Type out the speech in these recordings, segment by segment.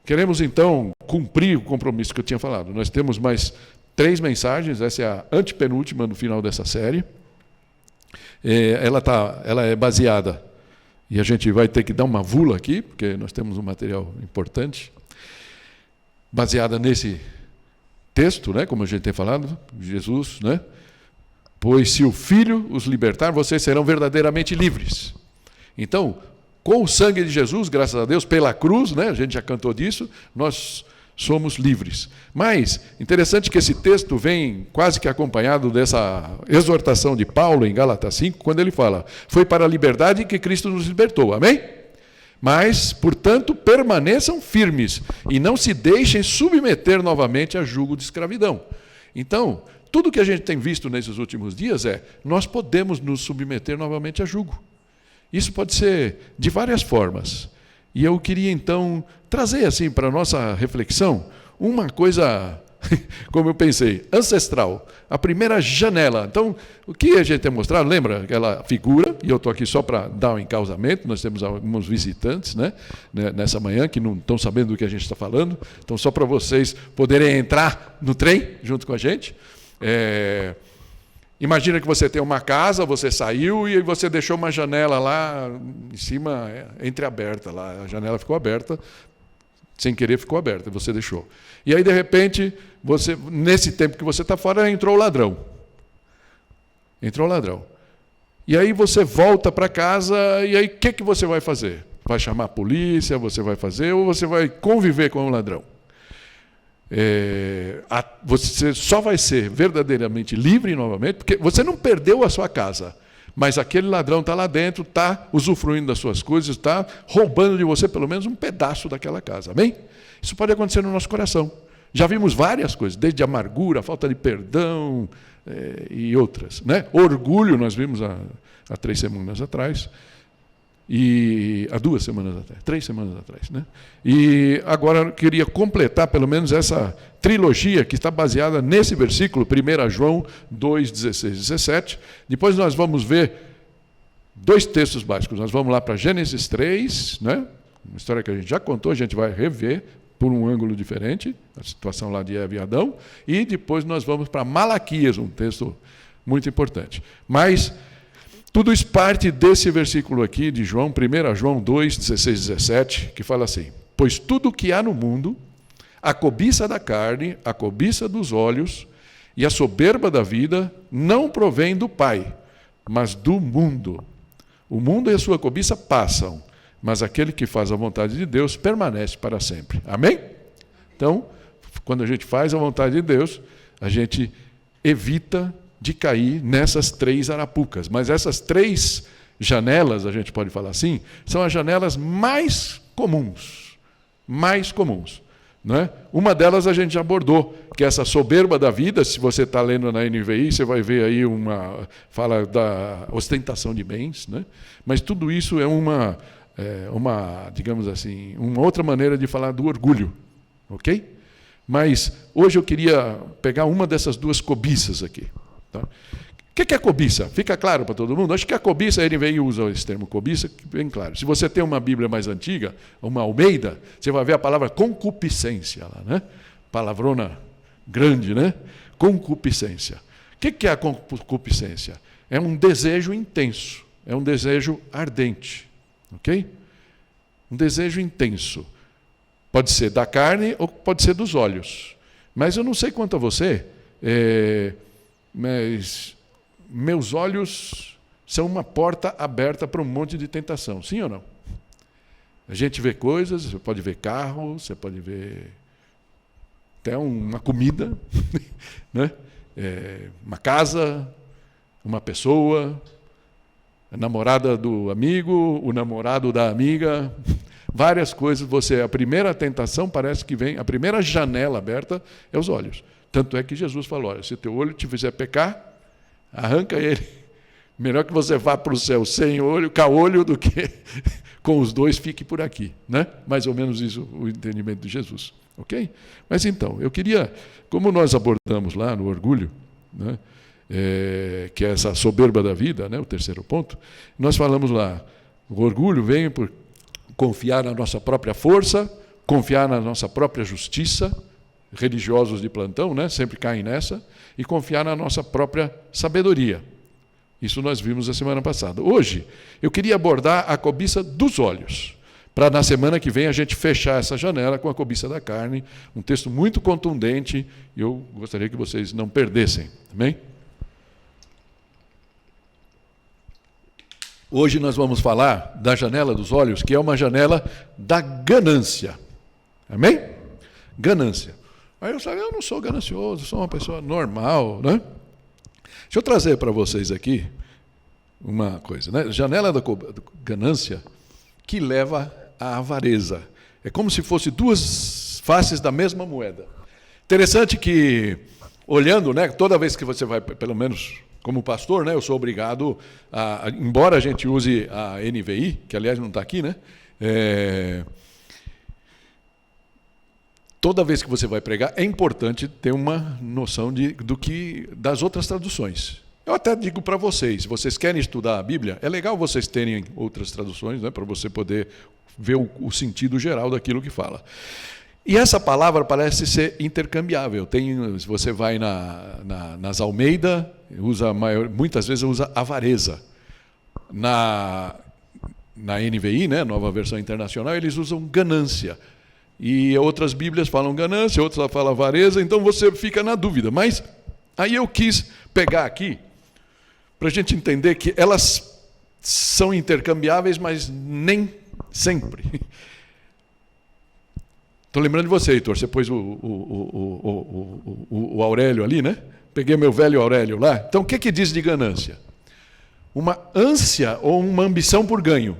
queremos então cumprir o compromisso que eu tinha falado. Nós temos mais 3 mensagens, essa é a antepenúltima no final dessa série. Ela é baseada, e a gente vai ter que dar uma vula aqui, porque nós temos um material importante, baseada nesse texto, né, como a gente tem falado, Jesus, né? Pois se o Filho os libertar, vocês serão verdadeiramente livres. Então, com o sangue de Jesus, graças a Deus, pela cruz, né, a gente já cantou disso, nós somos livres. Mas, interessante que esse texto vem quase que acompanhado dessa exortação de Paulo em Gálatas 5, quando ele fala, foi para a liberdade que Cristo nos libertou, amém? Mas, portanto, permaneçam firmes e não se deixem submeter novamente a jugo de escravidão. Então, tudo que a gente tem visto nesses últimos dias nós podemos nos submeter novamente a jugo. Isso pode ser de várias formas. E eu queria, então, trazer assim para a nossa reflexão uma coisa, como eu pensei, ancestral. A primeira janela. Então, o que a gente tem mostrado, lembra aquela figura, e eu estou aqui só para dar um encausamento, nós temos alguns visitantes, né, nessa manhã que não estão sabendo do que a gente está falando, então só para vocês poderem entrar no trem junto com a gente. Imagina que você tem uma casa, você saiu e você deixou uma janela lá em cima, entreaberta, lá, a janela ficou aberta, sem querer ficou aberta, você deixou. E aí, de repente, nesse tempo que você está fora, entrou o ladrão. Entrou o ladrão. E aí você volta para casa, e aí o que você vai fazer? Vai chamar a polícia, você vai fazer, ou você vai conviver com o ladrão? Você só vai ser verdadeiramente livre novamente, porque você não perdeu a sua casa, mas aquele ladrão está lá dentro, está usufruindo das suas coisas, está roubando de você pelo menos um pedaço daquela casa, amém? Isso pode acontecer no nosso coração. Já vimos várias coisas, desde amargura, falta de perdão e outras, né? Orgulho, nós vimos há 3 semanas atrás, e há 2 semanas atrás, 3 semanas atrás, né? E agora eu queria completar pelo menos essa trilogia que está baseada nesse versículo, 1 João 2, 16 e 17. Depois nós vamos ver 2 textos básicos. Nós vamos lá para Gênesis 3, né? Uma história que a gente já contou, a gente vai rever por um ângulo diferente, a situação lá de Eva e Adão, e depois nós vamos para Malaquias, um texto muito importante. Mas tudo isso parte desse versículo aqui de João, 1 João 2, 16 e 17, que fala assim, pois tudo o que há no mundo, a cobiça da carne, a cobiça dos olhos e a soberba da vida, não provém do Pai, mas do mundo. O mundo e a sua cobiça passam, mas aquele que faz a vontade de Deus permanece para sempre. Amém? Então, quando a gente faz a vontade de Deus, a gente evita de cair nessas 3 arapucas. Mas essas 3 janelas, a gente pode falar assim, são as janelas mais comuns. Mais comuns. Né? Uma delas a gente já abordou, que é essa soberba da vida. Se você está lendo na NVI, você vai ver aí fala da ostentação de bens. Né? Mas tudo isso é uma, digamos assim, uma outra maneira de falar do orgulho. Ok? Mas hoje eu queria pegar uma dessas 2 cobiças aqui. Tá? O que é cobiça? Fica claro para todo mundo? Acho que a cobiça, ele vem e usa esse termo cobiça, bem claro. Se você tem uma Bíblia mais antiga, uma Almeida, você vai ver a palavra concupiscência lá, né? Palavrona grande, né? Concupiscência. O que é a concupiscência? É um desejo intenso, é um desejo ardente, ok? Um desejo intenso. Pode ser da carne ou pode ser dos olhos. Mas eu não sei quanto a você, mas meus olhos são uma porta aberta para um monte de tentação, sim ou não? A gente vê coisas, você pode ver carro, você pode ver até uma comida, né? Uma casa, uma pessoa, a namorada do amigo, o namorado da amiga, várias coisas. A primeira tentação parece que vem, a primeira janela aberta é os olhos. Tanto é que Jesus falou, olha, se teu olho te fizer pecar, arranca ele. Melhor que você vá para o céu sem olho, com olho, do que com os 2 fique por aqui. Né? Mais ou menos isso, o entendimento de Jesus. Ok? Mas então, eu queria, como nós abordamos lá no orgulho, né, que é essa soberba da vida, né, o 3º ponto, nós falamos lá, o orgulho vem por confiar na nossa própria força, confiar na nossa própria justiça, religiosos de plantão, né? Sempre caem nessa, e confiar na nossa própria sabedoria. Isso nós vimos a semana passada. Hoje, eu queria abordar a cobiça dos olhos, para na semana que vem a gente fechar essa janela com a cobiça da carne, um texto muito contundente, e eu gostaria que vocês não perdessem. Amém? Hoje nós vamos falar da janela dos olhos, que é uma janela da ganância. Amém? Ganância. Aí eu não sou ganancioso, sou uma pessoa normal, né? Deixa eu trazer para vocês aqui uma coisa, né? Janela da ganância que leva à avareza. É como se fosse duas faces da mesma moeda. Interessante que, olhando, né, toda vez que você vai, pelo menos como pastor, né, eu sou obrigado a, embora a gente use a NVI, que aliás não está aqui, né? Toda vez que você vai pregar, é importante ter uma noção das outras traduções. Eu até digo para vocês, se vocês querem estudar a Bíblia, é legal vocês terem outras traduções, né, para você poder ver o sentido geral daquilo que fala. E essa palavra parece ser intercambiável. Se você vai nas Almeida, muitas vezes usa avareza. Na NVI, né, Nova Versão Internacional, eles usam ganância. E outras Bíblias falam ganância, outras falam avareza, então você fica na dúvida. Mas aí eu quis pegar aqui, para a gente entender que elas são intercambiáveis, mas nem sempre. Estou lembrando de você, Heitor, você pôs o Aurélio ali, né? Peguei meu velho Aurélio lá. Então, o que diz de ganância? Uma ânsia ou uma ambição por ganho.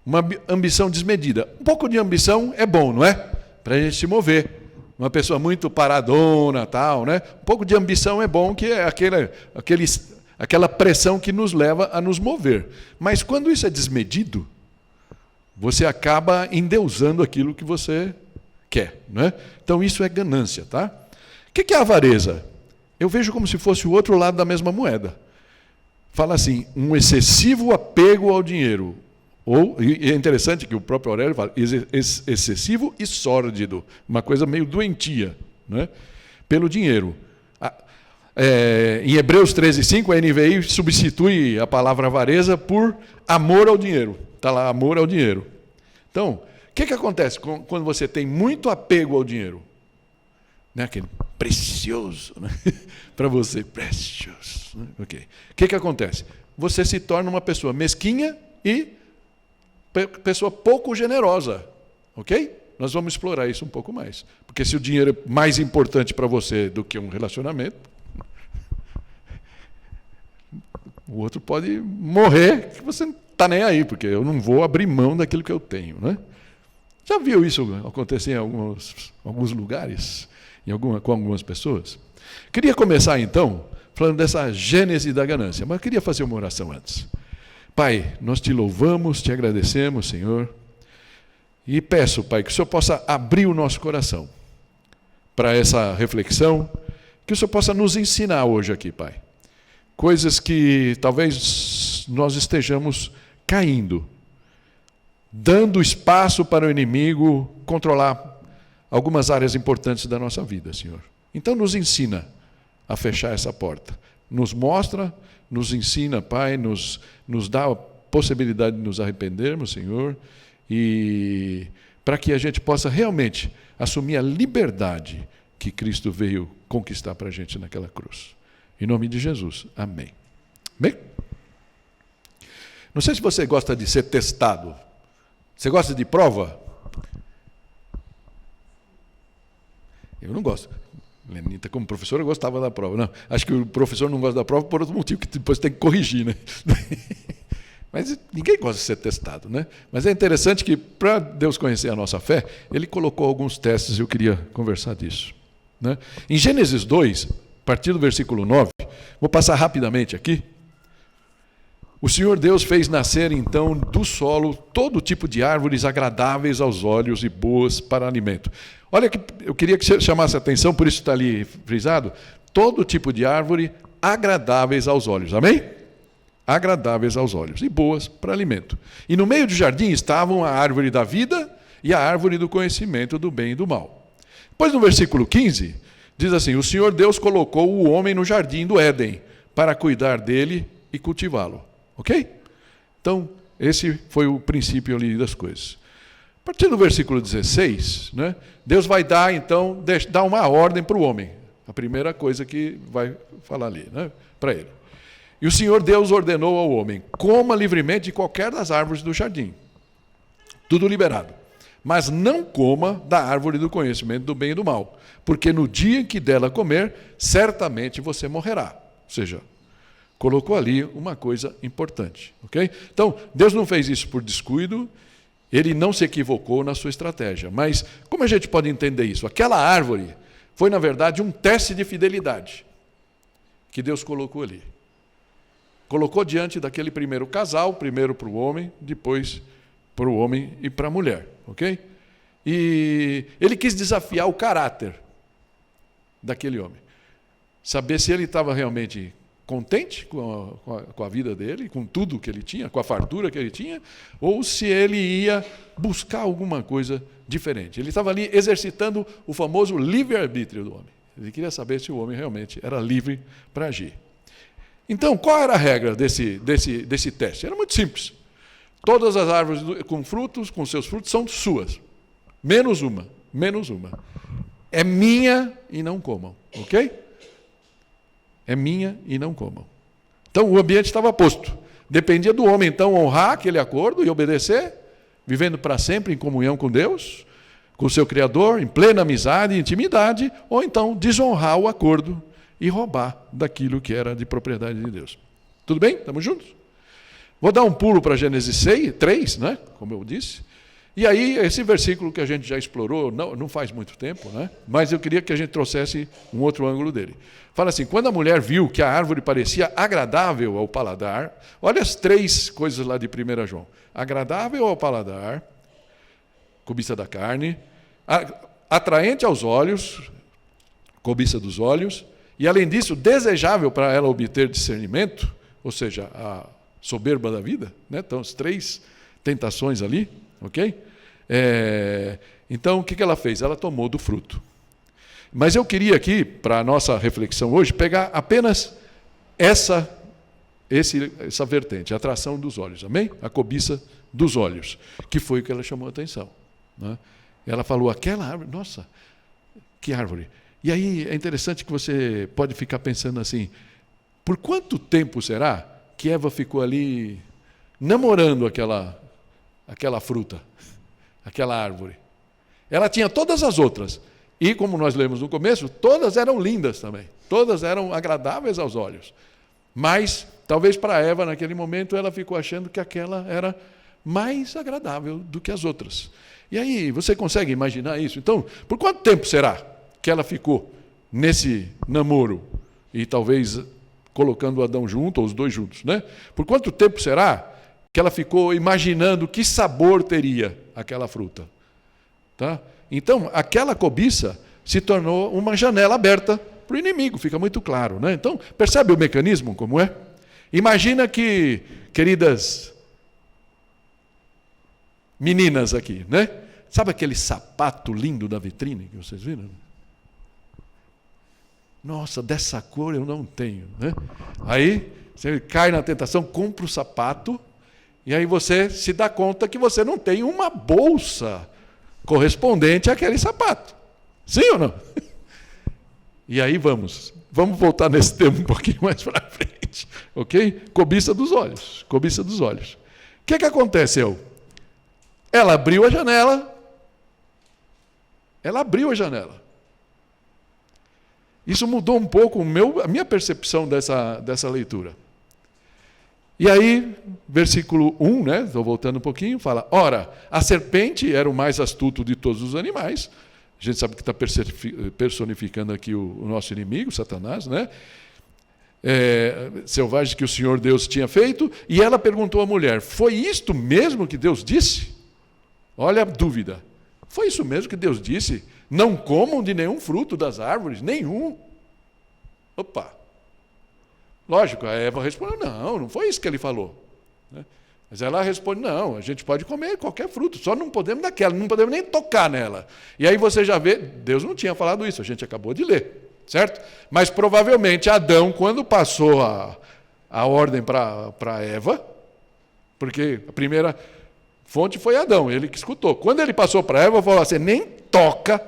Uma ambição desmedida. Um pouco de ambição é bom, não é? Para a gente se mover. Uma pessoa muito paradona, tal, né? Um pouco de ambição é bom, que é aquela pressão que nos leva a nos mover. Mas quando isso é desmedido, você acaba endeusando aquilo que você quer, não é? Então isso é ganância, tá? O que é avareza? Eu vejo como se fosse o outro lado da mesma moeda. Fala assim, um excessivo apego ao dinheiro. E é interessante que o próprio Aurélio fala, excessivo e sórdido, uma coisa meio doentia, né? Pelo dinheiro. Em Hebreus 13:5, a NVI substitui a palavra avareza por amor ao dinheiro. Está lá, amor ao dinheiro. Então, o que acontece quando você tem muito apego ao dinheiro? Né? Aquele precioso, né? Para você, precious. Né? Okay. O que acontece? Você se torna uma pessoa mesquinha e pessoa pouco generosa, ok? Nós vamos explorar isso um pouco mais. Porque se o dinheiro é mais importante para você do que um relacionamento, o outro pode morrer, que você não está nem aí, porque eu não vou abrir mão daquilo que eu tenho, né? Já viu isso acontecer em alguns lugares, com algumas pessoas? Queria começar, então, falando dessa gênese da ganância, mas eu queria fazer uma oração antes. Pai, nós te louvamos, te agradecemos, Senhor, e peço, Pai, que o Senhor possa abrir o nosso coração para essa reflexão, que o Senhor possa nos ensinar hoje aqui, Pai. Coisas que talvez nós estejamos caindo, dando espaço para o inimigo controlar algumas áreas importantes da nossa vida, Senhor. Então nos ensina a fechar essa porta. Nos mostra, nos ensina, Pai, nos dá a possibilidade de nos arrependermos, Senhor, e para que a gente possa realmente assumir a liberdade que Cristo veio conquistar para a gente naquela cruz. Em nome de Jesus. Amém. Bem? Não sei se você gosta de ser testado. Você gosta de prova? Eu não gosto. Lenita, como professora, gostava da prova. Não, acho que o professor não gosta da prova por outro motivo, que depois tem que corrigir, né? Mas ninguém gosta de ser testado, né? Mas é interessante que, para Deus conhecer a nossa fé, Ele colocou alguns testes e eu queria conversar disso, né? Em Gênesis 2, a partir do versículo 9, vou passar rapidamente aqui. O Senhor Deus fez nascer, então, do solo todo tipo de árvores agradáveis aos olhos e boas para alimento. Olha, que eu queria que você chamasse a atenção, por isso está ali frisado, todo tipo de árvore agradáveis aos olhos, amém? Agradáveis aos olhos e boas para alimento. E no meio do jardim estavam a árvore da vida e a árvore do conhecimento do bem e do mal. Depois, no versículo 15, diz assim: o Senhor Deus colocou o homem no jardim do Éden para cuidar dele e cultivá-lo. Ok? Então, esse foi o princípio ali das coisas. A partir do versículo 16, né, Deus vai dar, então, dar uma ordem para o homem. A primeira coisa que vai falar ali, né, para ele. E o Senhor Deus ordenou ao homem: coma livremente de qualquer das árvores do jardim. Tudo liberado. Mas não coma da árvore do conhecimento do bem e do mal, porque no dia em que dela comer, certamente você morrerá. Ou seja, colocou ali uma coisa importante. Okay? Então, Deus não fez isso por descuido, ele não se equivocou na sua estratégia. Mas como a gente pode entender isso? Aquela árvore foi, na verdade, um teste de fidelidade que Deus colocou ali. Colocou diante daquele primeiro casal, primeiro para o homem, depois para o homem e para a mulher. Ok? E ele quis desafiar o caráter daquele homem. Saber se ele estava realmente contente com a vida dele, com tudo que ele tinha, com a fartura que ele tinha, ou se ele ia buscar alguma coisa diferente. Ele estava ali exercitando o famoso livre-arbítrio do homem. Ele queria saber se o homem realmente era livre para agir. Então, qual era a regra desse teste? Era muito simples. Todas as árvores com frutos, com seus frutos, são suas. Menos uma. É minha e não comam. Ok? É minha e não comam. Então, o ambiente estava posto. Dependia do homem, então, honrar aquele acordo e obedecer, vivendo para sempre em comunhão com Deus, com o seu Criador, em plena amizade e intimidade, ou então desonrar o acordo e roubar daquilo que era de propriedade de Deus. Tudo bem? Estamos juntos? Vou dar um pulo para Gênesis 3, né? Como eu disse. E aí, esse versículo que a gente já explorou, não faz muito tempo, né? Mas eu queria que a gente trouxesse um outro ângulo dele. Fala assim: quando a mulher viu que a árvore parecia agradável ao paladar, olha as 3 coisas lá de 1 João. Agradável ao paladar, cobiça da carne, atraente aos olhos, cobiça dos olhos, e além disso, desejável para ela obter discernimento, ou seja, a soberba da vida, né? Então, as 3 tentações ali, ok? Então, o que ela fez? Ela tomou do fruto. Mas eu queria aqui, para a nossa reflexão hoje, pegar apenas essa vertente, a atração dos olhos, amém? A cobiça dos olhos, que foi o que ela chamou a atenção. Né? Ela falou: aquela árvore, nossa, que árvore. E aí é interessante que você pode ficar pensando assim: por quanto tempo será que Eva ficou ali namorando aquela fruta, aquela árvore? Ela tinha todas as outras. E, como nós lemos no começo, todas eram lindas também. Todas eram agradáveis aos olhos. Mas, talvez para Eva, naquele momento, ela ficou achando que aquela era mais agradável do que as outras. E aí, você consegue imaginar isso? Então, por quanto tempo será que ela ficou nesse namoro? E talvez colocando Adão junto, ou os dois juntos, né? Por quanto tempo será que ela ficou imaginando que sabor teria aquela fruta? Tá? Então, aquela cobiça se tornou uma janela aberta para o inimigo, fica muito claro. Né? Então, percebe o mecanismo como é? Imagina que, queridas meninas aqui, né? Sabe aquele sapato lindo da vitrine que vocês viram? Nossa, dessa cor eu não tenho. Né? Aí, você cai na tentação, compra o sapato, e aí você se dá conta que você não tem uma bolsa correspondente àquele sapato. Sim ou não? E aí vamos voltar nesse tema um pouquinho mais para frente. Ok? Cobiça dos olhos. Cobiça dos olhos. O que aconteceu? Ela abriu a janela. Isso mudou um pouco a minha percepção dessa leitura. E aí, versículo 1, né? Estou voltando um pouquinho, fala: ora, a serpente era o mais astuto de todos os animais. A gente sabe que está personificando aqui o nosso inimigo, Satanás, né? Selvagem que o Senhor Deus tinha feito. E ela perguntou à mulher: foi isto mesmo que Deus disse? Olha a dúvida. Foi isso mesmo que Deus disse? Não comam de nenhum fruto das árvores, nenhum. Opa! Lógico, a Eva respondeu: não foi isso que ele falou. Mas ela responde, não, a gente pode comer qualquer fruto, só não podemos daquela, não podemos nem tocar nela. E aí você já vê, Deus não tinha falado isso, a gente acabou de ler, certo? Mas provavelmente Adão, quando passou a ordem para Eva, porque a primeira fonte foi Adão, ele que escutou. Quando ele passou para Eva, falou assim, nem toca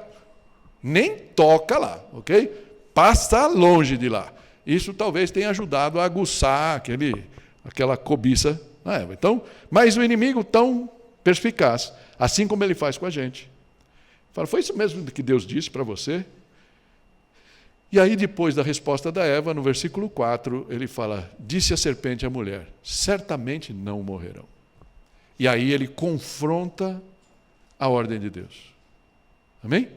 lá, ok? Passa longe de lá. Isso talvez tenha ajudado a aguçar aquela cobiça na Eva. Então, mas o inimigo tão perspicaz, assim como ele faz com a gente. Fala, foi isso mesmo que Deus disse para você? E aí, depois da resposta da Eva, no versículo 4, ele fala, disse a serpente à mulher, certamente não morrerão. E aí ele confronta a ordem de Deus. Amém?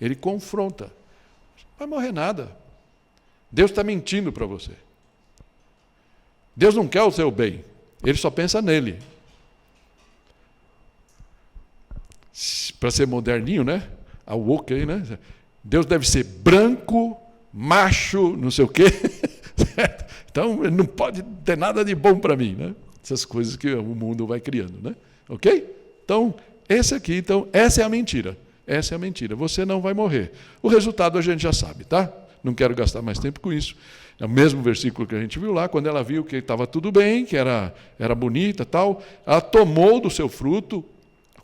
Ele confronta. Não vai morrer nada. Deus está mentindo para você. Deus não quer o seu bem. Ele só pensa nele. Para ser moderninho, né? A woke aí, né? Deus deve ser branco, macho, não sei o quê. Então, não pode ter nada de bom para mim, né? Essas coisas que o mundo vai criando, né? Ok? Então, essa é a mentira. Essa é a mentira. Você não vai morrer. O resultado a gente já sabe, tá? Não quero gastar mais tempo com isso. É o mesmo versículo que a gente viu lá, quando ela viu que estava tudo bem, que era bonita, tal, ela tomou do seu fruto,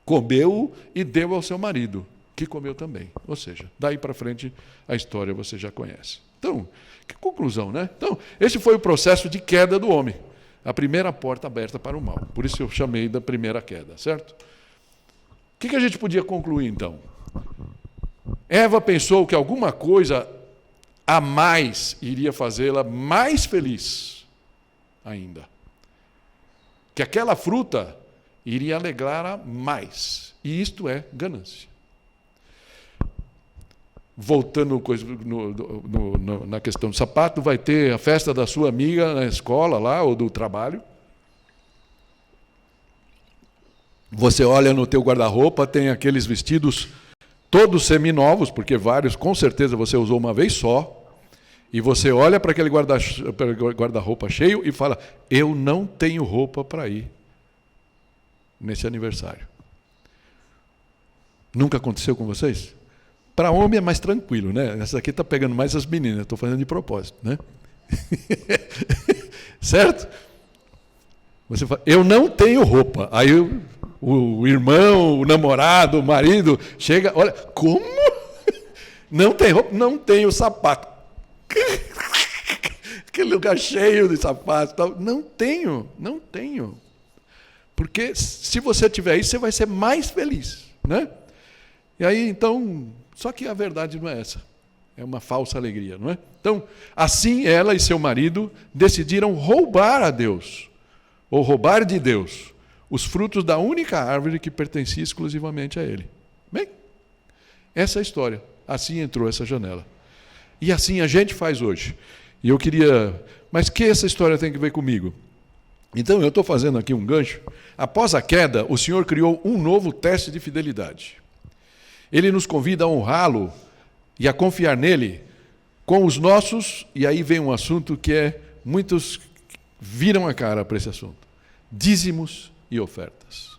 comeu e deu ao seu marido, que comeu também. Ou seja, daí para frente a história você já conhece. Então, que conclusão, né? Então, esse foi o processo de queda do homem. A primeira porta aberta para o mal. Por isso eu chamei da primeira queda, certo? O que a gente podia concluir, então? Eva pensou que alguma coisa a mais iria fazê-la mais feliz ainda. Que aquela fruta iria alegrá-la mais. E isto é ganância. Voltando na questão do sapato, vai ter a festa da sua amiga na escola lá, ou do trabalho. Você olha no teu guarda-roupa, tem aqueles vestidos todos seminovos, porque vários, com certeza, você usou uma vez só. E você olha para aquele guarda-roupa cheio e fala, eu não tenho roupa para ir nesse aniversário. Nunca aconteceu com vocês? Para homem é mais tranquilo, né? Essa aqui está pegando mais as meninas, estou fazendo de propósito, né? Certo? Você fala, eu não tenho roupa. Aí o irmão, o namorado, o marido chega, olha, como? Não tem roupa? Não tenho sapato. Aquele lugar cheio de sapatos. Tal. Não tenho. Porque se você tiver isso, você vai ser mais feliz, né? E aí, então, só que a verdade não é essa. É uma falsa alegria, não é? Então, assim ela e seu marido decidiram roubar a Deus, ou roubar de Deus, os frutos da única árvore que pertencia exclusivamente a ele. Bem, essa é a história. Assim entrou essa janela. E assim a gente faz hoje. E eu queria... Mas o que essa história tem a ver comigo? Então, eu estou fazendo aqui um gancho. Após a queda, o Senhor criou um novo teste de fidelidade. Ele nos convida a honrá-lo e a confiar nele com os nossos... E aí vem um assunto que muitos viram a cara para esse assunto. Dízimos e ofertas.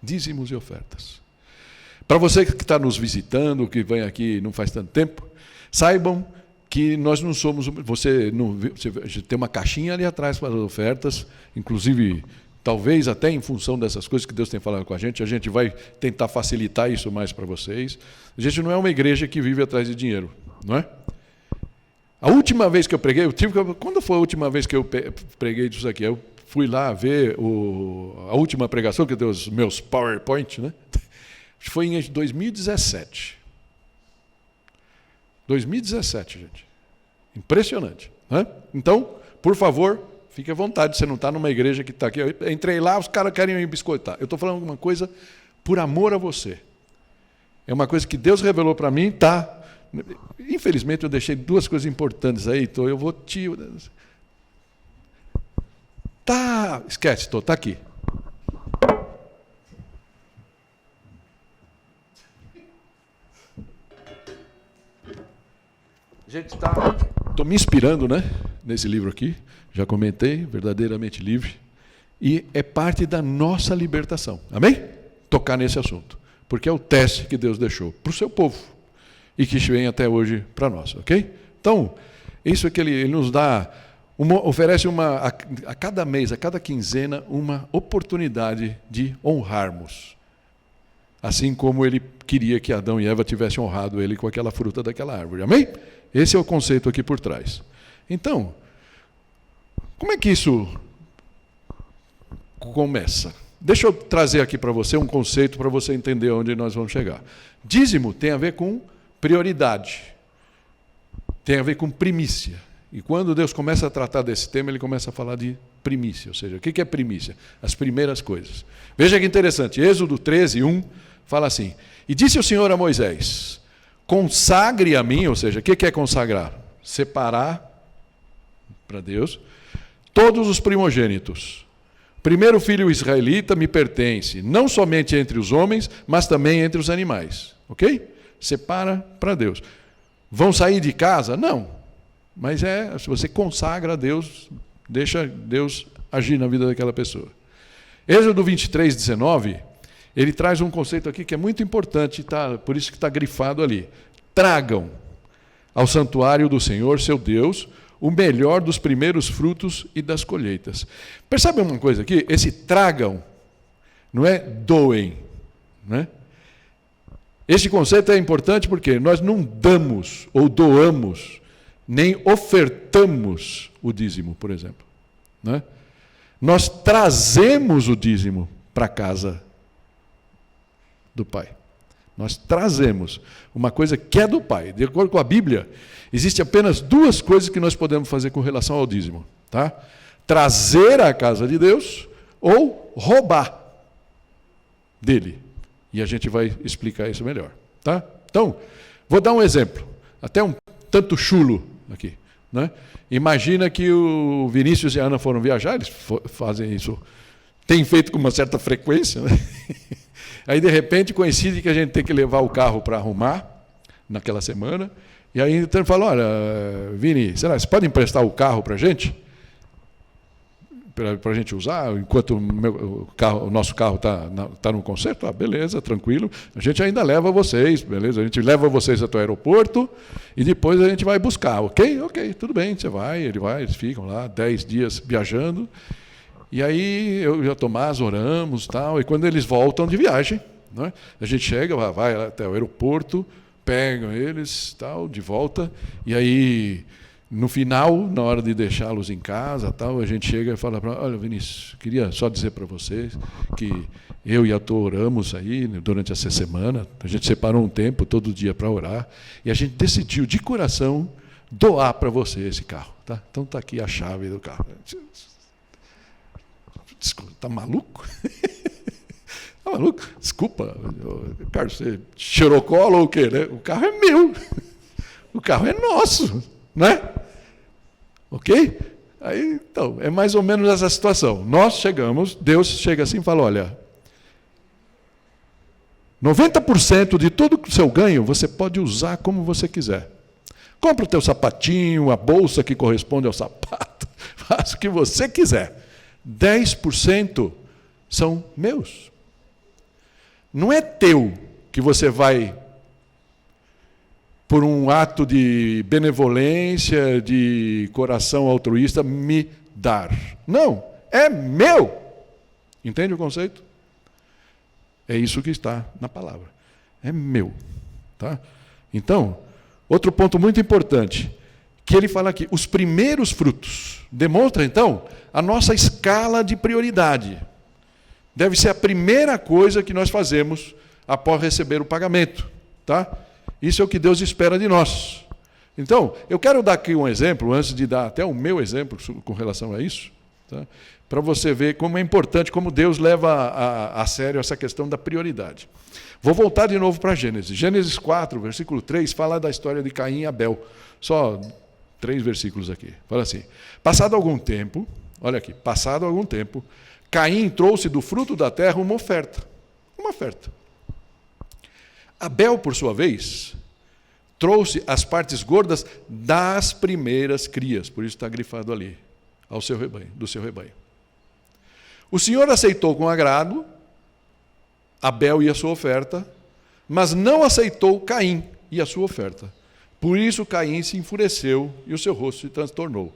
Dízimos e ofertas. Para você que está nos visitando, que vem aqui não faz tanto tempo, saibam que nós não somos... Você tem uma caixinha ali atrás para as ofertas, inclusive, talvez até em função dessas coisas que Deus tem falado com a gente vai tentar facilitar isso mais para vocês. A gente não é uma igreja que vive atrás de dinheiro, não é? A última vez que eu preguei, quando foi a última vez que eu preguei disso aqui? Eu fui lá ver a última pregação, que deu os meus PowerPoint, né? Foi em 2017. 2017, gente. Impressionante. Né? Então, por favor, fique à vontade. Você não está numa igreja que está aqui. Eu entrei lá, os caras querem me biscoitar. Eu estou falando uma coisa por amor a você. É uma coisa que Deus revelou para mim, tá? Infelizmente, eu deixei duas coisas importantes aí, então eu vou te... Tá, esquece, tá aqui. Gente, estou me inspirando, né, nesse livro aqui, já comentei, Verdadeiramente Livre, E é parte da nossa libertação. Amém? Tocar nesse assunto. Porque é o teste que Deus deixou para o seu povo. E que vem até hoje para nós. Ok? Então, isso é que ele nos dá, oferece a cada mês, a cada quinzena, uma oportunidade de honrarmos. Assim como ele queria que Adão e Eva tivessem honrado ele com aquela fruta daquela árvore. Amém? Esse é o conceito aqui por trás. Então, como é que isso começa? Deixa eu trazer aqui para você um conceito para você entender onde nós vamos chegar. Dízimo tem a ver com prioridade. Tem a ver com primícia. E quando Deus começa a tratar desse tema, ele começa a falar de primícia. Ou seja, o que é primícia? As primeiras coisas. Veja que interessante. Êxodo 13, 1, fala assim: E disse o Senhor a Moisés: Consagre a mim, ou seja, o que é consagrar? Separar para Deus todos os primogênitos. Primeiro filho israelita me pertence, não somente entre os homens, mas também entre os animais. Ok? Separa para Deus. Vão sair de casa? Não. Mas se você consagra a Deus, deixa Deus agir na vida daquela pessoa. Êxodo 23, 19, ele traz um conceito aqui que é muito importante, tá? Por isso que está grifado ali. Tragam ao santuário do Senhor, seu Deus, o melhor dos primeiros frutos e das colheitas. Percebe uma coisa aqui? Esse tragam não é doem, né? Esse conceito é importante porque nós não damos ou doamos, nem ofertamos o dízimo, por exemplo. Né? Nós trazemos o dízimo para a casa do Pai. Nós trazemos uma coisa que é do Pai. De acordo com a Bíblia, existem apenas duas coisas que nós podemos fazer com relação ao dízimo. Tá? Trazer à casa de Deus ou roubar dele. E a gente vai explicar isso melhor. Tá? Então, vou dar um exemplo. Até um tanto chulo aqui. Né? Imagina que o Vinícius e a Ana foram viajar, eles fazem isso, têm feito com uma certa frequência. Né? Aí, de repente, coincide que a gente tem que levar o carro para arrumar naquela semana. E aí então ele fala: olha, Vini, você pode emprestar o carro para a gente? Para a gente usar, enquanto o nosso carro está no conserto? Beleza, tranquilo. A gente ainda leva vocês, beleza? A gente leva vocês até o aeroporto e depois a gente vai buscar, ok? Ok, tudo bem, você vai, ele vai, eles ficam lá 10 dias viajando. E aí eu e o Tomás oramos, tal, e quando eles voltam de viagem, né, a gente chega, vai até o aeroporto, pegam eles, tal, de volta, e aí no final, na hora de deixá-los em casa, tal, a gente chega e fala para: olha, Vinícius, queria só dizer para vocês que eu e a Tô oramos aí durante essa semana, a gente separou um tempo todo dia para orar, e a gente decidiu de coração doar para você esse carro. Tá? Então está aqui a chave do carro. Está maluco? Está maluco? Desculpa, Carlos, você cheirou cola ou o quê? Né? O carro é meu. O carro é nosso. Né? Ok? Aí, então, é mais ou menos essa situação. Nós chegamos, Deus chega assim e fala: olha, 90% de todo o seu ganho você pode usar como você quiser. Compra o teu sapatinho, a bolsa que corresponde ao sapato, faz o que você quiser. 10% são meus. Não é teu que você vai, por um ato de benevolência, de coração altruísta, me dar. Não, é meu. Entende o conceito? É isso que está na palavra. É meu. Tá? Então, outro ponto muito importante, que ele fala aqui, os primeiros frutos. Demonstra, então, a nossa escala de prioridade. Deve ser a primeira coisa que nós fazemos após receber o pagamento. Tá? Isso é o que Deus espera de nós. Então, eu quero dar aqui um exemplo, antes de dar até o meu exemplo com relação a isso, tá? Para você ver como é importante, como Deus leva a sério essa questão da prioridade. Vou voltar de novo para Gênesis. Gênesis 4, versículo 3, fala da história de Caim e Abel. Só 3 versículos aqui. Fala assim: passado algum tempo, olha aqui, passado algum tempo, Caim trouxe do fruto da terra uma oferta. Uma oferta. Abel, por sua vez, trouxe as partes gordas das primeiras crias, por isso está grifado ali, ao seu rebanho, do seu rebanho. O Senhor aceitou com agrado Abel e a sua oferta, mas não aceitou Caim e a sua oferta. Por isso Caim se enfureceu e o seu rosto se transtornou.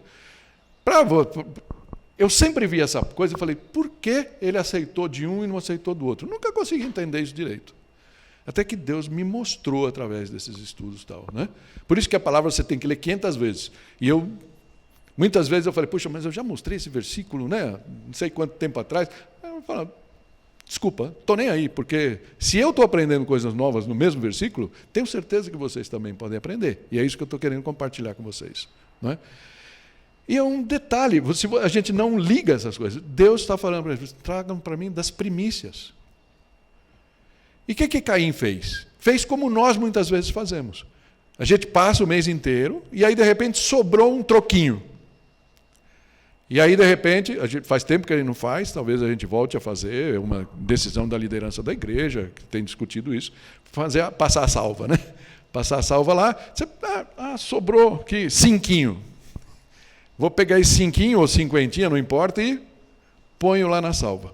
Eu sempre vi essa coisa e falei, por que ele aceitou de um e não aceitou do outro? Nunca consegui entender isso direito. Até que Deus me mostrou através desses estudos. Tal, né? Por isso que a palavra você tem que ler 500 vezes. E muitas vezes eu falei, puxa, mas eu já mostrei esse versículo, né? Não sei quanto tempo atrás. Eu falo, desculpa, estou nem aí, porque se eu estou aprendendo coisas novas no mesmo versículo, tenho certeza que vocês também podem aprender. E é isso que eu estou querendo compartilhar com vocês. Não é? E é um detalhe, a gente não liga essas coisas. Deus está falando para eles, tragam para mim das primícias. E o que Caim fez? Fez como nós muitas vezes fazemos. A gente passa o mês inteiro e aí, de repente, sobrou um troquinho. E aí, de repente, faz tempo que ele não faz, talvez a gente volte a fazer, é uma decisão da liderança da igreja, que tem discutido isso, passar a salva, né? Passar a salva lá, sobrou aqui cinquinho. Vou pegar esse cinquinho ou cinquentinha, não importa, e ponho lá na salva.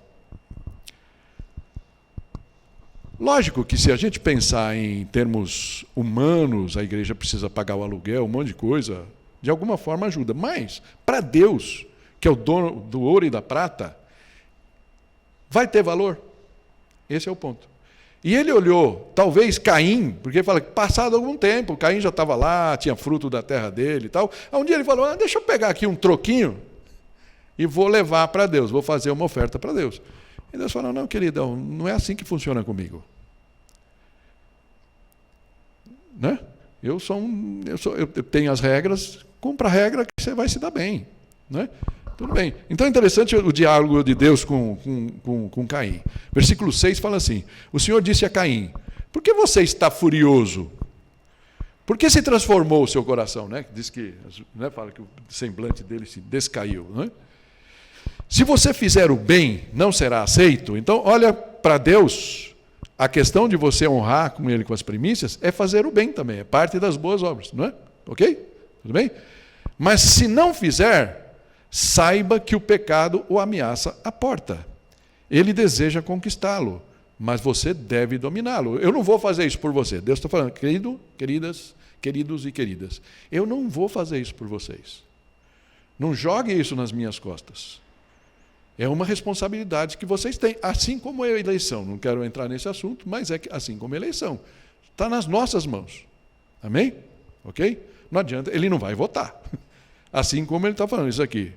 Lógico que se a gente pensar em termos humanos, a igreja precisa pagar o aluguel, um monte de coisa, de alguma forma ajuda. Mas, para Deus, que é o dono do ouro e da prata, vai ter valor? Esse é o ponto. E ele olhou, talvez Caim, porque ele fala que passado algum tempo, Caim já estava lá, tinha fruto da terra dele e tal. Um dia ele falou, deixa eu pegar aqui um troquinho e vou levar para Deus, vou fazer uma oferta para Deus. E Deus falou, não, queridão, não é assim que funciona comigo. Né? Eu tenho as regras, cumpra a regra que você vai se dar bem. Né? Tudo bem. Então é interessante o diálogo de Deus com Caim. Versículo 6 fala assim, o Senhor disse a Caim, por que você está furioso? Por que se transformou o seu coração? Né? Diz que, né, fala que o semblante dele se descaiu. Né? Se você fizer o bem, não será aceito. Então, olha para Deus, a questão de você honrar com Ele com as primícias é fazer o bem também, é parte das boas obras, não é? Ok? Tudo bem? Mas se não fizer, saiba que o pecado o ameaça à porta. Ele deseja conquistá-lo, mas você deve dominá-lo. Eu não vou fazer isso por você. Deus está falando, queridos e queridas, eu não vou fazer isso por vocês. Não jogue isso nas minhas costas. É uma responsabilidade que vocês têm, assim como a eleição. Não quero entrar nesse assunto, mas é que, assim como a eleição. Está nas nossas mãos. Amém? Ok? Não adianta, ele não vai votar. Assim como ele está falando isso aqui.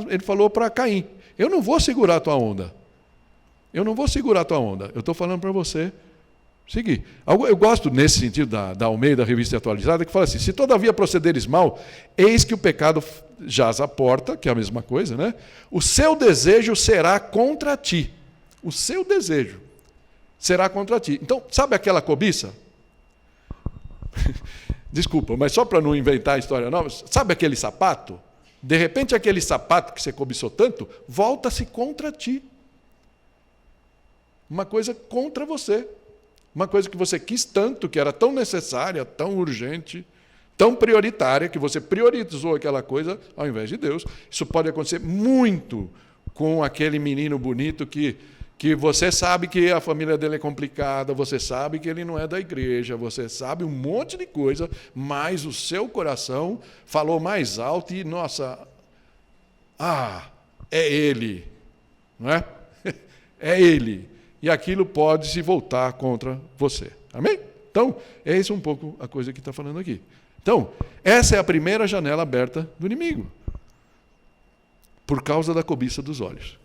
Ele falou para Caim, eu não vou segurar a tua onda. Eu não vou segurar a tua onda. Eu estou falando para você seguir. Eu gosto, nesse sentido, da Almeida, Revista Atualizada, que fala assim, se todavia procederes mal, eis que o pecado jaz à porta, que é a mesma coisa, né? O seu desejo será contra ti. O seu desejo será contra ti. Então, sabe aquela cobiça? Desculpa, mas só para não inventar a história nova, sabe aquele sapato? De repente, aquele sapato que você cobiçou tanto, volta-se contra ti. Uma coisa contra você. Uma coisa que você quis tanto, que era tão necessária, tão urgente, tão prioritária, que você priorizou aquela coisa ao invés de Deus. Isso pode acontecer muito com aquele menino bonito que você sabe que a família dele é complicada, você sabe que ele não é da igreja, você sabe um monte de coisa, mas o seu coração falou mais alto e, nossa, é ele, não é? É ele. E aquilo pode se voltar contra você. Amém? Então, é isso um pouco a coisa que está falando aqui. Então, essa é a primeira janela aberta do inimigo, por causa da cobiça dos olhos.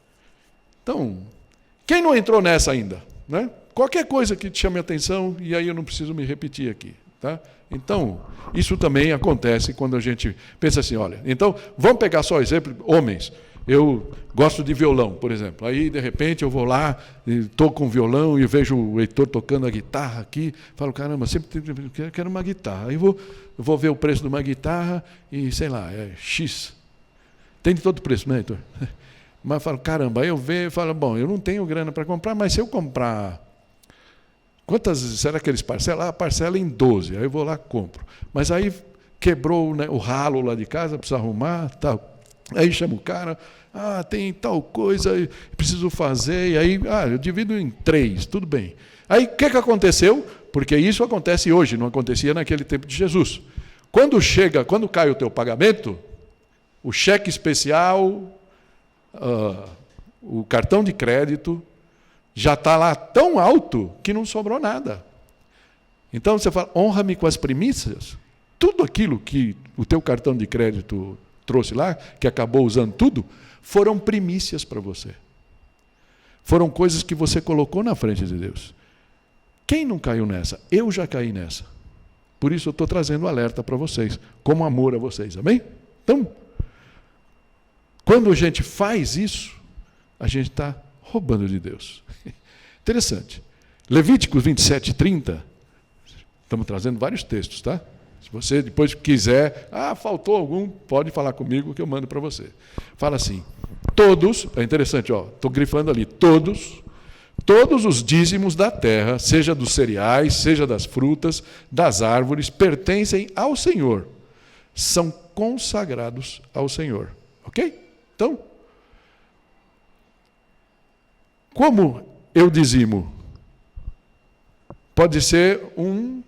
Então, quem não entrou nessa ainda? Né? Qualquer coisa que te chame a atenção, e aí eu não preciso me repetir aqui. Tá? Então, isso também acontece quando a gente pensa assim, olha, então, vamos pegar só exemplo, homens. Eu gosto de violão, por exemplo. Aí, de repente, eu vou lá, estou com violão e vejo o Heitor tocando a guitarra aqui. Falo, caramba, sempre quero uma guitarra. Aí eu vou ver o preço de uma guitarra e, sei lá, é X. Tem de todo preço, né, Heitor? Mas eu falo, caramba, aí eu vejo e falo, bom, eu não tenho grana para comprar, mas se eu comprar... Quantas, será que eles parcelam? Parcela em 12, aí eu vou lá e compro. Mas aí quebrou, né, o ralo lá de casa, precisa arrumar, tal. Aí chama o cara, tem tal coisa, preciso fazer, e aí, eu divido em 3, tudo bem. Aí o que aconteceu? Porque isso acontece hoje, não acontecia naquele tempo de Jesus. Quando cai o teu pagamento, o cheque especial, o cartão de crédito, já está lá tão alto que não sobrou nada. Então você fala, honra-me com as primícias. Tudo aquilo que o teu cartão de crédito trouxe lá, que acabou usando tudo, foram primícias para você. Foram coisas que você colocou na frente de Deus. Quem não caiu nessa? Eu já caí nessa. Por isso eu estou trazendo alerta para vocês, como amor a vocês, amém? Então, quando a gente faz isso, a gente está roubando de Deus. Interessante. Levíticos 27:30, estamos trazendo vários textos, tá? Se você depois quiser, faltou algum, pode falar comigo que eu mando para você. Fala assim, todos, é interessante, estou grifando ali, todos os dízimos da terra, seja dos cereais, seja das frutas, das árvores, pertencem ao Senhor, são consagrados ao Senhor. Ok? Então, como eu dizimo? Pode ser um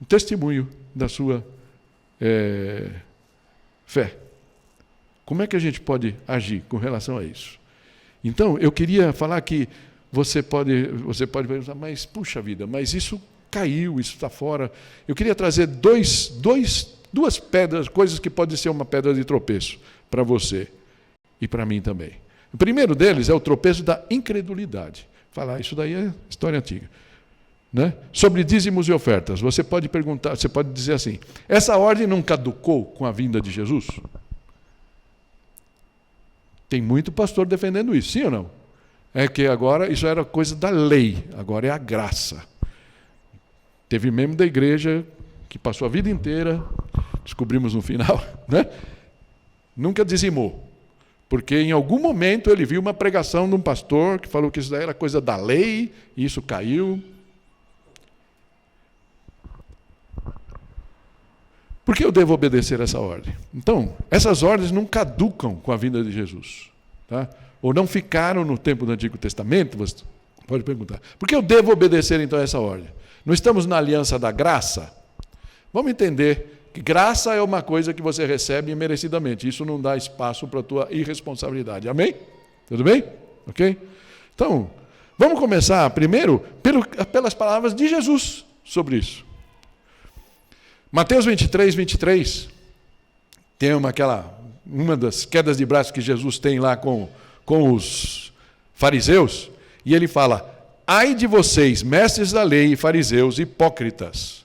testemunho da sua fé. Como é que a gente pode agir com relação a isso? Então, eu queria falar que você pode pensar, mas puxa vida, mas isso caiu, isso está fora. Eu queria trazer duas pedras, coisas que podem ser uma pedra de tropeço para você e para mim também. O primeiro deles é o tropeço da incredulidade. Falar, isso daí é história antiga. Né? Sobre dízimos e ofertas, você pode perguntar, você pode dizer assim, essa ordem não caducou com a vinda de Jesus? Tem muito pastor defendendo isso, sim ou não? É que agora isso era coisa da lei, agora é a graça. Teve membro da igreja que passou a vida inteira, descobrimos no final, né? Nunca dizimou. Porque em algum momento ele viu uma pregação de um pastor que falou que isso daí era coisa da lei, e isso caiu. Por que eu devo obedecer essa ordem? Então, essas ordens não caducam com a vinda de Jesus. Tá? Ou não ficaram no tempo do Antigo Testamento, você pode perguntar. Por que eu devo obedecer então essa ordem? Não estamos na aliança da graça? Vamos entender que graça é uma coisa que você recebe merecidamente. Isso não dá espaço para a tua irresponsabilidade. Amém? Tudo bem? Ok? Então, vamos começar primeiro pelas palavras de Jesus sobre isso. Mateus 23, tem uma das quedas de braço que Jesus tem lá com os fariseus, e ele fala, ai de vocês, mestres da lei e fariseus hipócritas,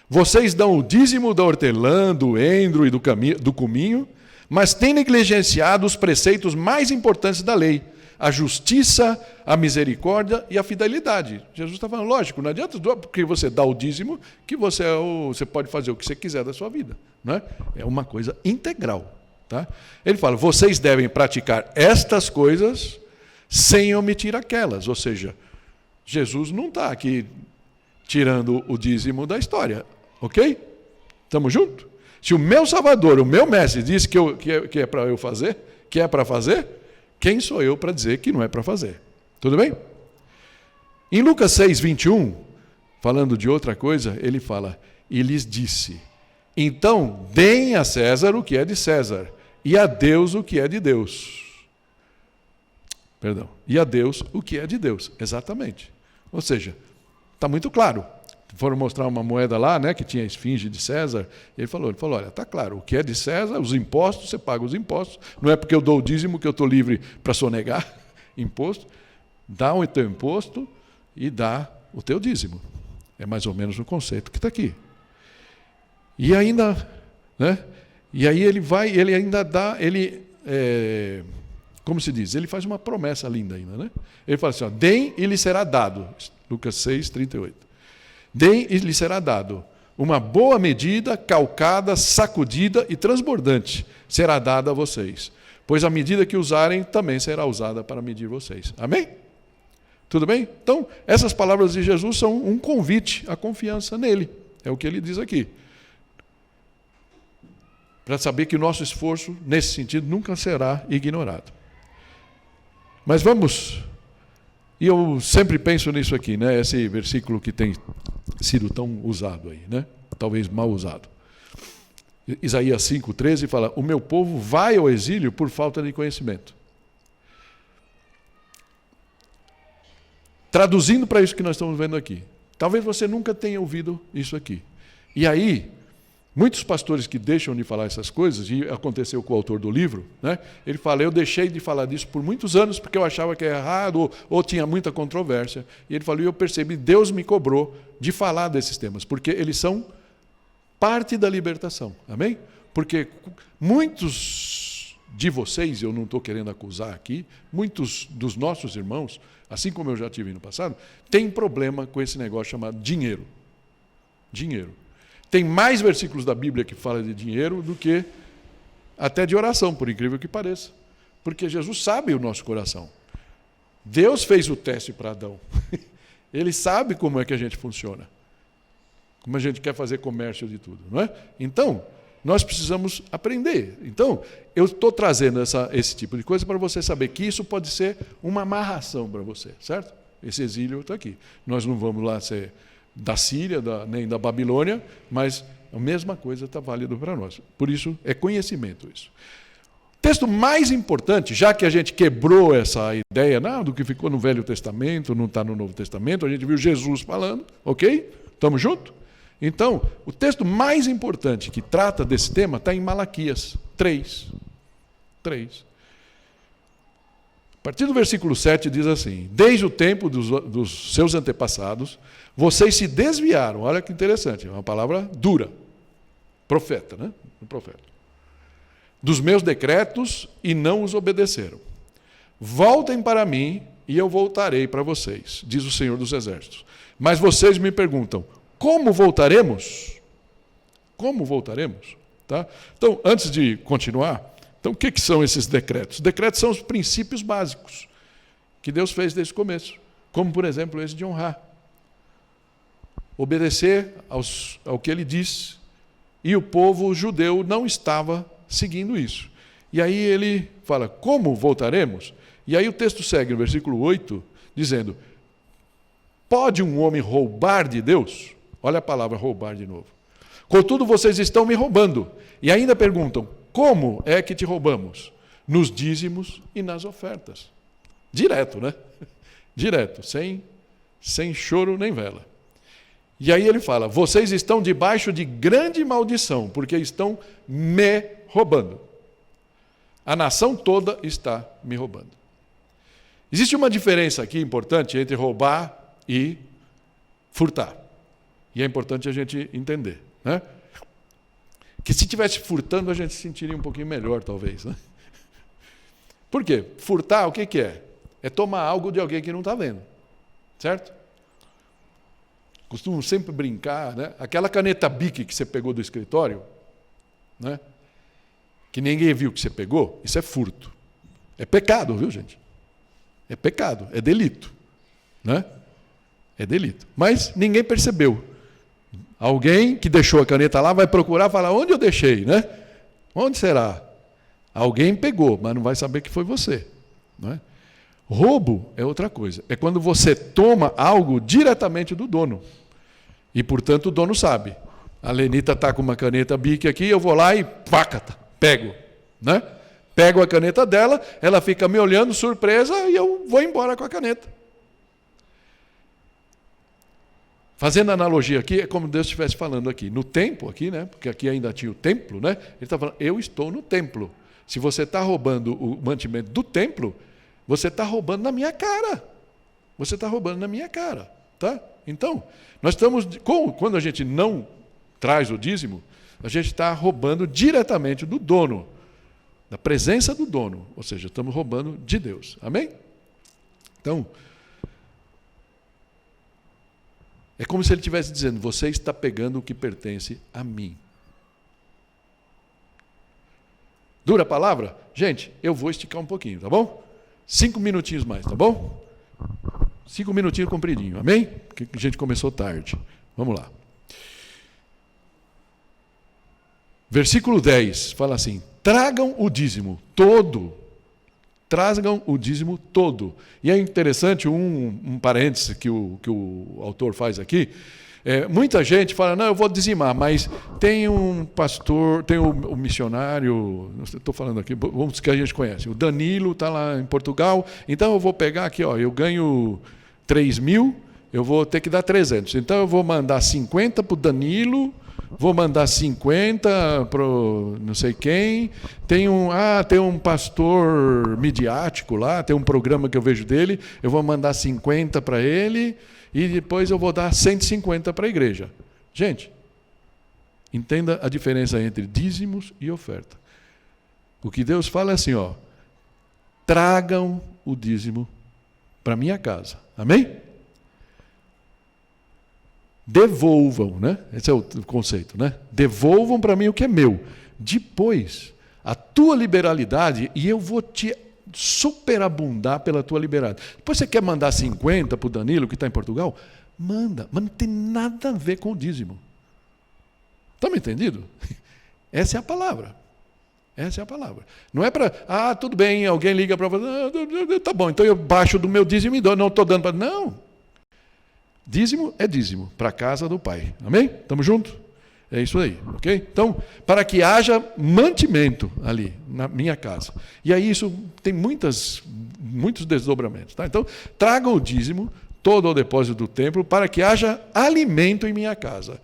vocês dão o dízimo da hortelã, do endro e do cominho, mas têm negligenciado os preceitos mais importantes da lei, a justiça, a misericórdia e a fidelidade. Jesus está falando, lógico, não adianta porque você dá o dízimo que você pode fazer o que você quiser da sua vida. Não é? É uma coisa integral. Tá? Ele fala, vocês devem praticar estas coisas sem omitir aquelas. Ou seja, Jesus não está aqui tirando o dízimo da história. Ok? Estamos juntos? Se o meu Salvador, o meu Mestre, disse que é para eu fazer, que é para fazer, quem sou eu para dizer que não é para fazer? Tudo bem? Em Lucas 6:21, falando de outra coisa, ele fala, e lhes disse, então deem a César o que é de César, e a Deus o que é de Deus. Perdão, e a Deus o que é de Deus, exatamente. Ou seja, está muito claro. Foram mostrar uma moeda lá, né, que tinha a esfinge de César, e ele falou, olha, está claro, o que é de César, os impostos, você paga os impostos, não é porque eu dou o dízimo que eu estou livre para sonegar imposto, dá o teu imposto e dá o teu dízimo. É mais ou menos o conceito que está aqui. E ainda, né, e aí ele ainda dá, como se diz, ele faz uma promessa linda ainda, né? Ele fala assim, deem e lhe será dado, Lucas 6:38. Deem e lhe será dado. Uma boa medida, calcada, sacudida e transbordante será dada a vocês. Pois a medida que usarem também será usada para medir vocês. Amém? Tudo bem? Então, essas palavras de Jesus são um convite à confiança nele. É o que ele diz aqui. para saber que o nosso esforço, nesse sentido, nunca será ignorado. Mas vamos, e eu sempre penso nisso aqui, né? Esse versículo que tem sido tão usado aí, né? Talvez mal usado. Isaías 5,13 fala: o meu povo vai ao exílio por falta de conhecimento. Traduzindo para isso que nós estamos vendo aqui. Talvez você nunca tenha ouvido isso aqui. E aí, muitos pastores que deixam de falar essas coisas, e aconteceu com o autor do livro, né? Ele fala: eu deixei de falar disso por muitos anos porque eu achava que era errado ou tinha muita controvérsia. E ele falou: e eu percebi, Deus me cobrou de falar desses temas, porque eles são parte da libertação. Amém? Porque muitos de vocês, eu não estou querendo acusar aqui, muitos dos nossos irmãos, assim como eu já tive no passado, têm problema com esse negócio chamado dinheiro. Dinheiro. Tem mais versículos da Bíblia que falam de dinheiro do que até de oração, por incrível que pareça. Porque Jesus sabe o nosso coração. Deus fez o teste para Adão. Ele sabe como é que a gente funciona. Como a gente quer fazer comércio de tudo, não é? Então, nós precisamos aprender. Então, eu estou trazendo esse tipo de coisa para você saber que isso pode ser uma amarração para você, certo? Esse exílio está aqui. Nós não vamos lá ser da Síria, nem da Babilônia, mas a mesma coisa está válido para nós. Por isso, é conhecimento isso. O texto mais importante, já que a gente quebrou essa ideia do que ficou no Velho Testamento, não está no Novo Testamento, a gente viu Jesus falando, ok? Estamos juntos? Então, o texto mais importante que trata desse tema está em Malaquias 3. A partir do versículo 7 diz assim: desde o tempo dos seus antepassados, vocês se desviaram. Olha que interessante, é uma palavra dura. Profeta, né? Profeta. Dos meus decretos e não os obedeceram. Voltem para mim e eu voltarei para vocês, diz o Senhor dos Exércitos. Mas vocês me perguntam: como voltaremos? Como voltaremos? Tá? Então, antes de continuar, então, o que são esses decretos? Os decretos são os princípios básicos que Deus fez desde o começo. Como, por exemplo, esse de honrar. Obedecer ao que ele diz. E o povo judeu não estava seguindo isso. E aí ele fala: como voltaremos? E aí o texto segue no versículo 8, dizendo: pode um homem roubar de Deus? Olha a palavra roubar de novo. Contudo, vocês estão me roubando. E ainda perguntam: como é que te roubamos? Nos dízimos e nas ofertas. Direto, né? Direto, sem choro nem vela. E aí ele fala: vocês estão debaixo de grande maldição, porque estão me roubando. A nação toda está me roubando. Existe uma diferença aqui importante entre roubar e furtar. E é importante a gente entender, né? Que se estivesse furtando, a gente se sentiria um pouquinho melhor, talvez, né? Por quê? Furtar, o que é? É tomar algo de alguém que não está vendo, certo? Costumo sempre brincar, né? Aquela caneta Bic que você pegou do escritório, né? Que ninguém viu que você pegou, isso é furto. É pecado, viu, gente? É pecado, é delito, né? É delito. Mas ninguém percebeu. Alguém que deixou a caneta lá vai procurar e falar: onde eu deixei, né? Onde será? Alguém pegou, mas não vai saber que foi você, não é? Roubo é outra coisa. É quando você toma algo diretamente do dono. E, portanto, o dono sabe. A Lenita está com uma caneta Bic aqui, eu vou lá e pego, né? Pego a caneta dela, ela fica me olhando, surpresa, e eu vou embora com a caneta. Fazendo analogia aqui, é como Deus estivesse falando aqui. No templo, aqui, né? Porque aqui ainda tinha o templo, né? Ele está falando: eu estou no templo. Se você está roubando o mantimento do templo, você está roubando na minha cara. Você está roubando na minha cara. Tá? Então, nós estamos. Quando a gente não traz o dízimo, a gente está roubando diretamente do dono, da presença do dono. Ou seja, estamos roubando de Deus. Amém? Então, é como se ele estivesse dizendo: você está pegando o que pertence a mim. Dura a palavra? Gente, eu vou esticar um pouquinho, tá bom? 5 minutinhos mais, tá bom? 5 minutinhos compridinho, amém? Porque a gente começou tarde. Vamos lá. Versículo 10 fala assim: tragam o dízimo todo. Tragam o dízimo todo. E é interessante, um parêntese que o autor faz aqui. Muita gente fala, não, eu vou dizimar, mas tem um pastor, tem um missionário, estou falando aqui, vamos que a gente conhece, o Danilo está lá em Portugal, então eu vou pegar aqui, eu ganho 3.000, eu vou ter que dar 300. Então eu vou mandar 50 para o Danilo, vou mandar 50 para não sei quem. Tem um pastor midiático lá, tem um programa que eu vejo dele, eu vou mandar 50 para ele e depois eu vou dar 150 para a igreja. Gente, entenda a diferença entre dízimos e oferta. O que Deus fala é assim, tragam o dízimo para minha casa. Amém? Devolvam, né? Esse é o conceito, né? Devolvam para mim o que é meu. Depois, a tua liberalidade, e eu vou te superabundar pela tua liberalidade. Depois você quer mandar 50 para o Danilo, que está em Portugal? Manda, mas não tem nada a ver com o dízimo. Estão me entendendo? Essa é a palavra. Essa é a palavra. Não é para, tudo bem, alguém liga para você, tá bom, então eu baixo do meu dízimo e dou, não estou dando para... Não. Dízimo é dízimo, para a casa do Pai. Amém? Estamos juntos? É isso aí, ok? Então, para que haja mantimento ali, na minha casa. E aí isso tem muitos desdobramentos. Tá? Então, tragam o dízimo todo ao depósito do templo, para que haja alimento em minha casa.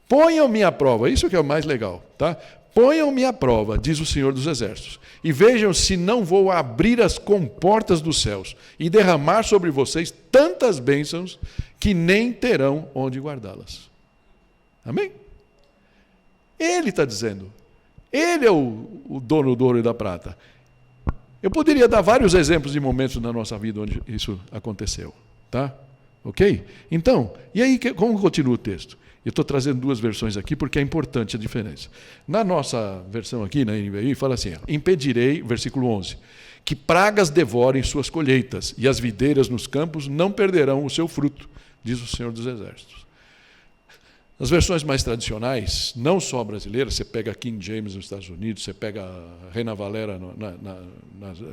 Ponham-me à prova, isso que é o mais legal. Tá? Ponham-me à prova, diz o Senhor dos Exércitos, e vejam se não vou abrir as comportas dos céus e derramar sobre vocês tantas bênçãos que nem terão onde guardá-las. Amém? Ele está dizendo. Ele é o dono do ouro e da prata. Eu poderia dar vários exemplos de momentos na nossa vida onde isso aconteceu. Tá? Ok? Então, e aí como continua o texto? Eu estou trazendo duas versões aqui porque é importante a diferença. Na nossa versão aqui, na NVI, fala assim, impedirei, versículo 11, que pragas devorem suas colheitas e as videiras nos campos não perderão o seu fruto, diz o Senhor dos Exércitos. As versões mais tradicionais, não só brasileiras, você pega King James nos Estados Unidos, você pega a Reina Valera na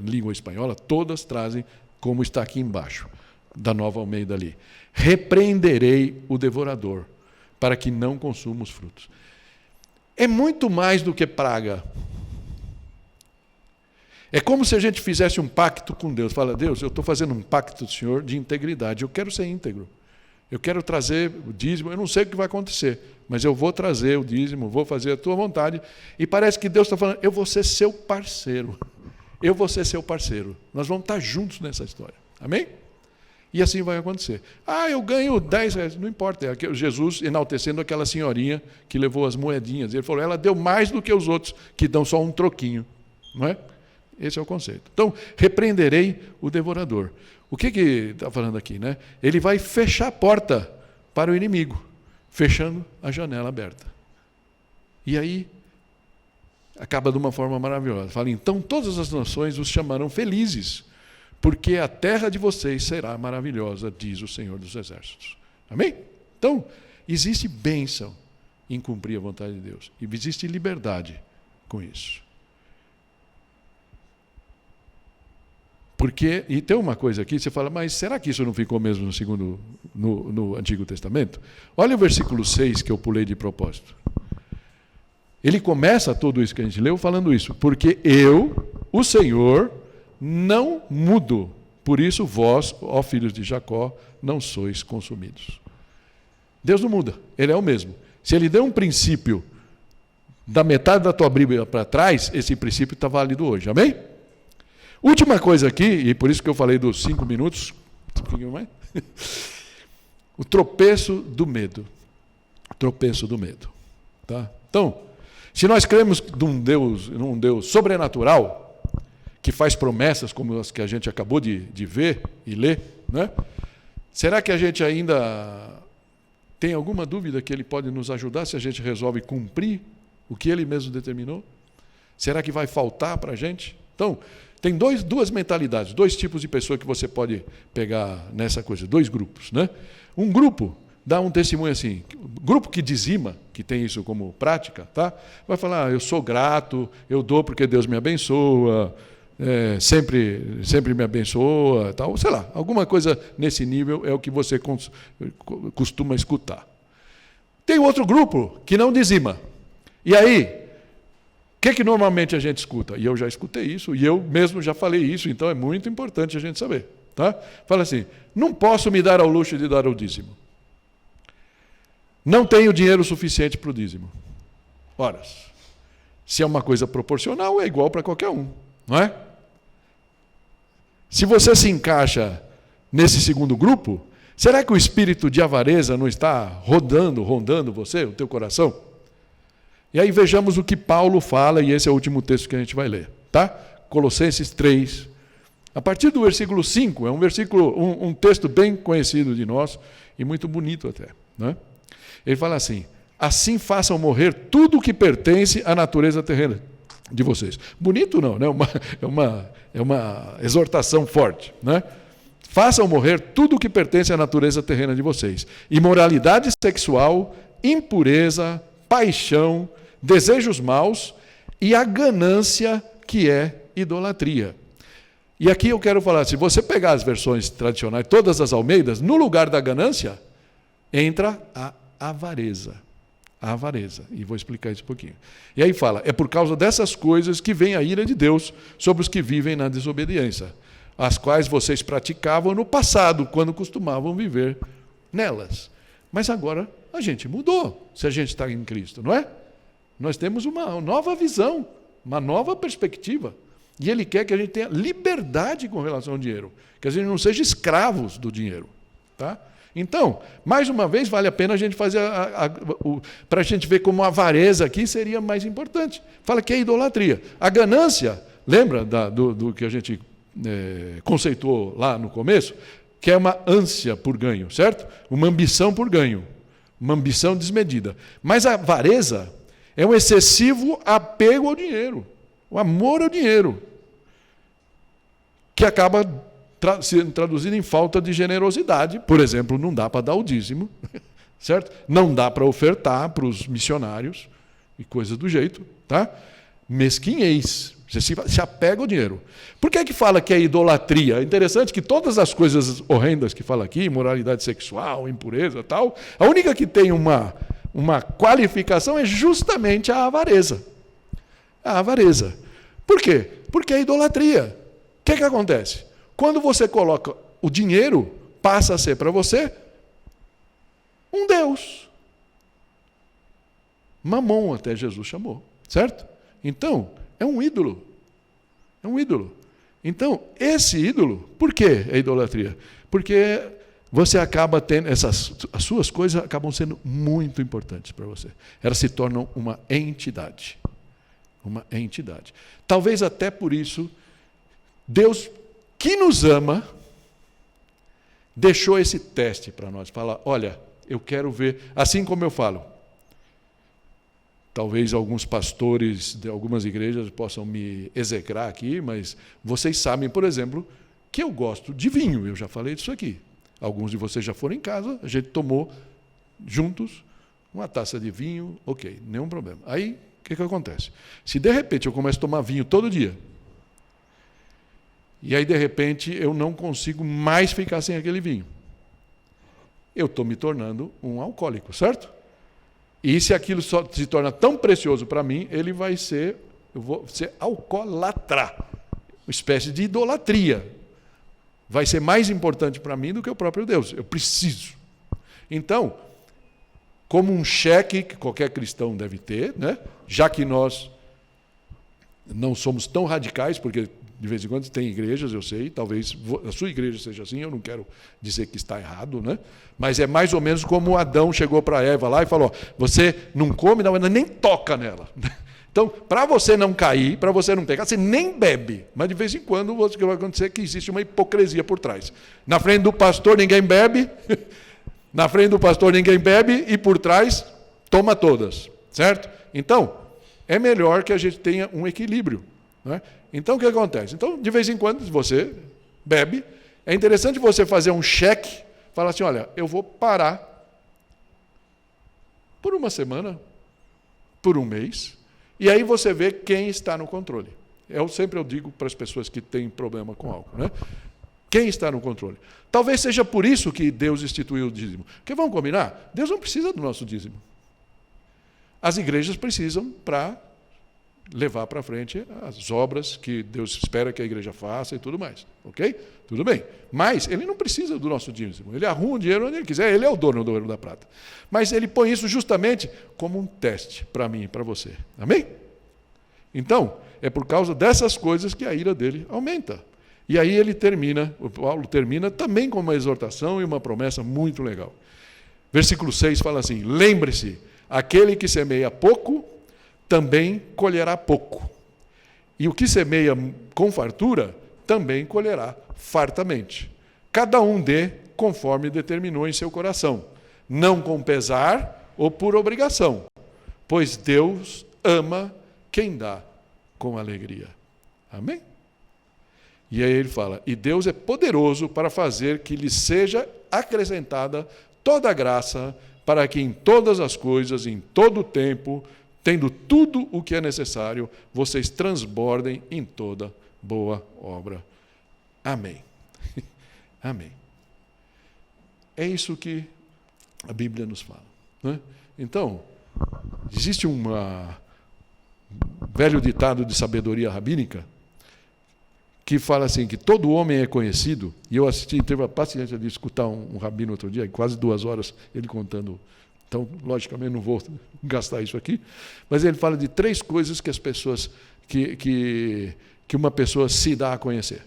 língua espanhola, todas trazem como está aqui embaixo, da Nova Almeida ali. Repreenderei o devorador, para que não consuma os frutos. É muito mais do que praga. É como se a gente fizesse um pacto com Deus. Fala, Deus, eu estou fazendo um pacto do Senhor de integridade. Eu quero ser íntegro. Eu quero trazer o dízimo. Eu não sei o que vai acontecer, mas eu vou trazer o dízimo, vou fazer a tua vontade. E parece que Deus está falando, eu vou ser seu parceiro. Eu vou ser seu parceiro. Nós vamos estar juntos nessa história. Amém? E assim vai acontecer. Eu ganho 10 reais. Não importa. É Jesus enaltecendo aquela senhorinha que levou as moedinhas. Ele falou, ela deu mais do que os outros, que dão só um troquinho. Não é? Esse é o conceito. Então, repreenderei o devorador. O que está falando aqui? Né? Ele vai fechar a porta para o inimigo, fechando a janela aberta. E aí, acaba de uma forma maravilhosa. Fala, então todas as nações os chamarão felizes, porque a terra de vocês será maravilhosa, diz o Senhor dos Exércitos. Amém? Então, existe bênção em cumprir a vontade de Deus. E existe liberdade com isso. Porque, e tem uma coisa aqui, você fala, mas será que isso não ficou mesmo no Antigo Testamento? Olha o versículo 6 que eu pulei de propósito. Ele começa tudo isso que a gente leu falando isso. Porque eu, o Senhor, não mudo. Por isso vós, ó filhos de Jacó, não sois consumidos. Deus não muda, Ele é o mesmo. Se Ele deu um princípio da metade da tua Bíblia para trás, esse princípio está válido hoje. Amém? Última coisa aqui, e por isso que eu falei dos 5 minutos, um pouquinho mais. O tropeço do medo. O tropeço do medo. Tá? Então, se nós cremos num Deus sobrenatural, que faz promessas como as que a gente acabou de ver e ler, né? Será que a gente ainda tem alguma dúvida que Ele pode nos ajudar se a gente resolve cumprir o que Ele mesmo determinou? Será que vai faltar para a gente? Então, tem duas mentalidades, 2 tipos de pessoa que você pode pegar nessa coisa, 2 grupos. Né? Um grupo dá um testemunho assim. O grupo que dizima, que tem isso como prática, tá? Vai falar, eu sou grato, eu dou porque Deus me abençoa, sempre me abençoa, tal, sei lá, alguma coisa nesse nível é o que você costuma escutar. Tem outro grupo que não dizima. E aí, o que normalmente a gente escuta? E eu já escutei isso, e eu mesmo já falei isso, então é muito importante a gente saber. Tá? Fala assim, não posso me dar ao luxo de dar o dízimo. Não tenho dinheiro suficiente para o dízimo. Ora, se é uma coisa proporcional, é igual para qualquer um, não é? Se você se encaixa nesse segundo grupo, será que o espírito de avareza não está rondando você, o teu coração? E aí vejamos o que Paulo fala, e esse é o último texto que a gente vai ler. Tá? Colossenses 3. A partir do versículo 5, é um texto bem conhecido de nós, e muito bonito até. Né? Ele fala assim, assim façam morrer tudo o que pertence à natureza terrena de vocês. Bonito não, né? É uma exortação forte. Né? Façam morrer tudo o que pertence à natureza terrena de vocês. Imoralidade sexual, impureza, paixão, desejos maus e a ganância que é idolatria. E aqui eu quero falar, se você pegar as versões tradicionais, todas as Almeidas, no lugar da ganância, entra a avareza. A avareza. E vou explicar isso um pouquinho. E aí fala, é por causa dessas coisas que vem a ira de Deus sobre os que vivem na desobediência, as quais vocês praticavam no passado, quando costumavam viver nelas. Mas agora a gente mudou, se a gente está em Cristo, não é? Nós temos uma nova visão, uma nova perspectiva. E Ele quer que a gente tenha liberdade com relação ao dinheiro, que a gente não seja escravos do dinheiro. Tá? Então, mais uma vez, vale a pena a gente fazer, para a gente ver como a avareza aqui seria mais importante. Fala que é idolatria. A ganância, lembra do que a gente conceituou lá no começo? Que é uma ânsia por ganho, certo? Uma ambição por ganho. Uma ambição desmedida. Mas a avareza é um excessivo apego ao dinheiro, o amor ao dinheiro, que acaba sendo traduzido em falta de generosidade. Por exemplo, não dá para dar o dízimo, certo? Não dá para ofertar para os missionários e coisas do jeito, tá? Mesquinhez, você se apega ao dinheiro. Por que fala que é idolatria? É interessante que todas as coisas horrendas que fala aqui, imoralidade sexual, impureza e tal, a única que tem uma qualificação é justamente a avareza. A avareza. Por quê? Porque é idolatria. O que acontece? Quando você coloca o dinheiro, passa a ser para você um Deus. Mamon até Jesus chamou, certo? Então, é um ídolo. É um ídolo. Então, esse ídolo, por que é idolatria? Porque você acaba tendo, as suas coisas acabam sendo muito importantes para você. Elas se tornam uma entidade. Uma entidade. Talvez até por isso, Deus, que nos ama, deixou esse teste para nós. Fala, olha, eu quero ver, assim como eu falo, talvez alguns pastores de algumas igrejas possam me execrar aqui, mas vocês sabem, por exemplo, que eu gosto de vinho. Eu já falei disso aqui. Alguns de vocês já foram em casa, a gente tomou juntos uma taça de vinho, ok, nenhum problema. Aí, o que acontece? Se de repente eu começo a tomar vinho todo dia, e aí de repente eu não consigo mais ficar sem aquele vinho, eu estou me tornando um alcoólico, certo? E se aquilo só se torna tão precioso para mim, eu vou ser alcoólatra, uma espécie de idolatria. Vai ser mais importante para mim do que o próprio Deus. Eu preciso. Então, como um cheque que qualquer cristão deve ter, né? Já que nós não somos tão radicais, porque de vez em quando tem igrejas, eu sei, talvez a sua igreja seja assim, eu não quero dizer que está errado, né? Mas é mais ou menos como Adão chegou para Eva lá e falou, você não come, não, nem toca nela. Então, para você não cair, para você não pecar, você nem bebe. Mas de vez em quando o que vai acontecer é que existe uma hipocrisia por trás. Na frente do pastor ninguém bebe, na frente do pastor ninguém bebe e por trás toma todas, certo? Então, é melhor que a gente tenha um equilíbrio. Né? Então, o que acontece? Então, de vez em quando, você bebe, é interessante você fazer um cheque, falar assim, olha, eu vou parar por uma semana, por um mês, e aí você vê quem está no controle. Sempre eu digo para as pessoas que têm problema com algo, né? Quem está no controle? Talvez seja por isso que Deus instituiu o dízimo. Porque vamos combinar? Deus não precisa do nosso dízimo. As igrejas precisam para levar para frente as obras que Deus espera que a igreja faça e tudo mais. Ok? Tudo bem. Mas ele não precisa do nosso dízimo. Ele arruma o dinheiro onde ele quiser. Ele é o dono do ouro da prata. Mas ele põe isso justamente como um teste para mim e para você. Amém? Então, é por causa dessas coisas que a ira dele aumenta. E aí o Paulo termina também com uma exortação e uma promessa muito legal. Versículo 6 fala assim: lembre-se, aquele que semeia pouco, também colherá pouco. E o que semeia com fartura, também colherá fartamente. Cada um dê conforme determinou em seu coração, não com pesar ou por obrigação, pois Deus ama quem dá com alegria. Amém? E aí ele fala, e Deus é poderoso para fazer que lhe seja acrescentada toda a graça, para que em todas as coisas, em todo o tempo, tendo tudo o que é necessário, vocês transbordem em toda boa obra. Amém. Amém. É isso que a Bíblia nos fala, né? Então, existe um velho ditado de sabedoria rabínica que fala assim, que todo homem é conhecido, e eu teve a paciência de escutar um rabino outro dia, quase 2 horas, ele contando, então, logicamente, não vou gastar isso aqui, mas ele fala de 3 coisas que as pessoas, que uma pessoa se dá a conhecer.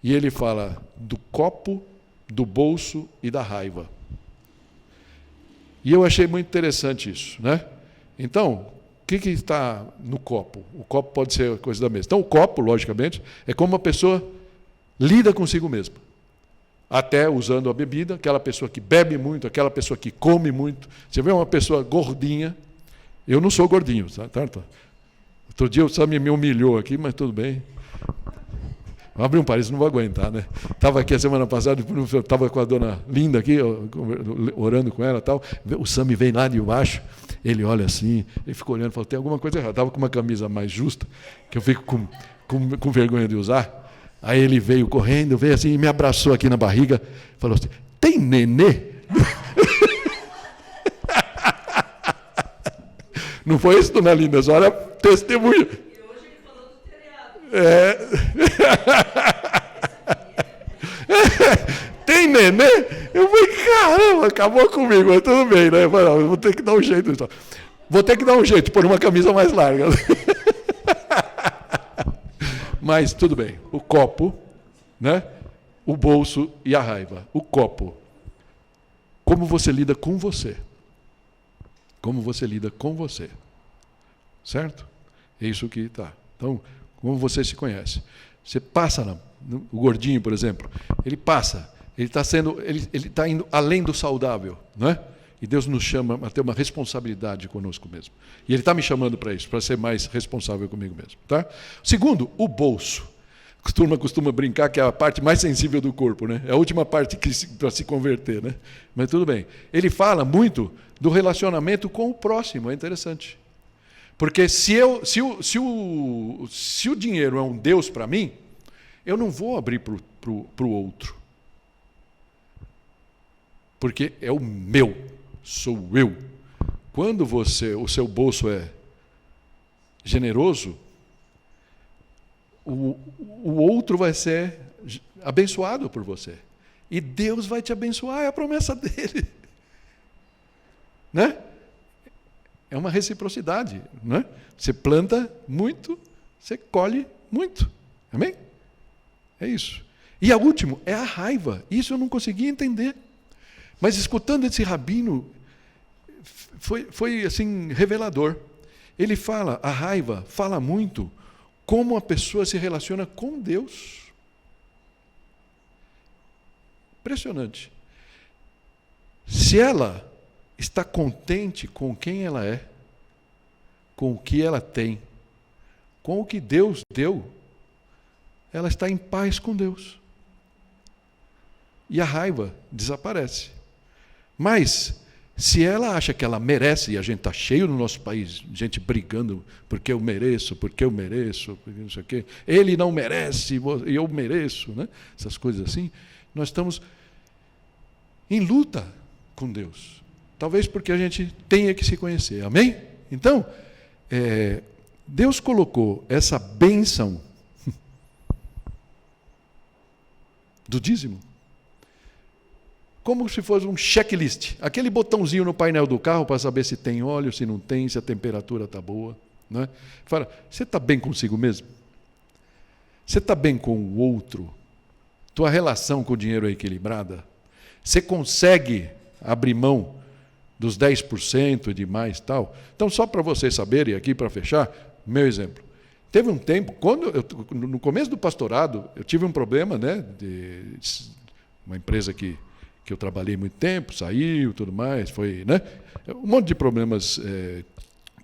E ele fala do copo, do bolso e da raiva. E eu achei muito interessante isso, né? Então, o que está no copo? O copo pode ser coisa da mesa. Então, o copo, logicamente, é como uma pessoa lida consigo mesma. Até usando a bebida, aquela pessoa que bebe muito, aquela pessoa que come muito. Você vê uma pessoa gordinha, eu não sou gordinho, tá? Outro dia o Sami me humilhou aqui, mas tudo bem. Vou abrir um parênteses, não vou aguentar, né? Estava aqui a semana passada, estava com a dona Linda aqui, orando com ela e tal. O Sami vem lá de baixo, ele olha assim, ele fica olhando e fala, tem alguma coisa errada. Estava com uma camisa mais justa, que eu fico com vergonha de usar. Aí ele veio correndo, veio assim, e me abraçou aqui na barriga, falou assim, tem nenê? Não foi isso, dona Linda? A senhora testemunha. Tem nenê? Eu falei, caramba, acabou comigo, mas tudo bem, né? Eu falei, não, eu vou ter que dar um jeito. Então. Vou ter que dar um jeito, pôr uma camisa mais larga. Mas tudo bem. O copo, né? O bolso e a raiva. O copo. Como você lida com você. Como você lida com você. Certo? É isso que está. Então, como você se conhece. Você passa, o gordinho, por exemplo, ele passa, ele está indo além do saudável, não é? E Deus nos chama a ter uma responsabilidade conosco mesmo. E Ele está me chamando para isso, para ser mais responsável comigo mesmo. Tá? Segundo, o bolso. A turma costuma brincar que é a parte mais sensível do corpo, né? É a última parte para se converter, né? Mas tudo bem. Ele fala muito do relacionamento com o próximo, é interessante. Porque se o dinheiro é um Deus para mim, eu não vou abrir para o outro. Porque é o meu, sou eu. Quando o seu bolso é generoso, o outro vai ser abençoado por você. E Deus vai te abençoar, é a promessa dele. Né? É uma reciprocidade, não é? Você planta muito, você colhe muito. Amém? É isso. E a última é a raiva. Isso eu não conseguia entender. Mas escutando esse rabino, foi assim, revelador. Ele fala, a raiva fala muito como a pessoa se relaciona com Deus. Impressionante. Se ela está contente com quem ela é, com o que ela tem, com o que Deus deu, ela está em paz com Deus. E a raiva desaparece. Mas Se ela acha que ela merece, e a gente está cheio no nosso país, gente brigando, porque eu mereço, porque não sei o quê, ele não merece, eu mereço, né? Essas coisas assim, nós estamos em luta com Deus. Talvez porque a gente tenha que se conhecer, amém? Então, Deus colocou essa bênção do dízimo como se fosse um checklist, aquele botãozinho no painel do carro para saber se tem óleo, se não tem, se a temperatura está boa. Né? Fala, você está bem consigo mesmo? Você está bem com o outro? Tua relação com o dinheiro é equilibrada? Você consegue abrir mão dos 10% e de mais tal? Então, só para vocês saberem, aqui para fechar, meu exemplo. Teve um tempo, no começo do pastorado, eu tive um problema, né, de uma empresa que eu trabalhei muito tempo, saiu, tudo mais, foi, né, um monte de problemas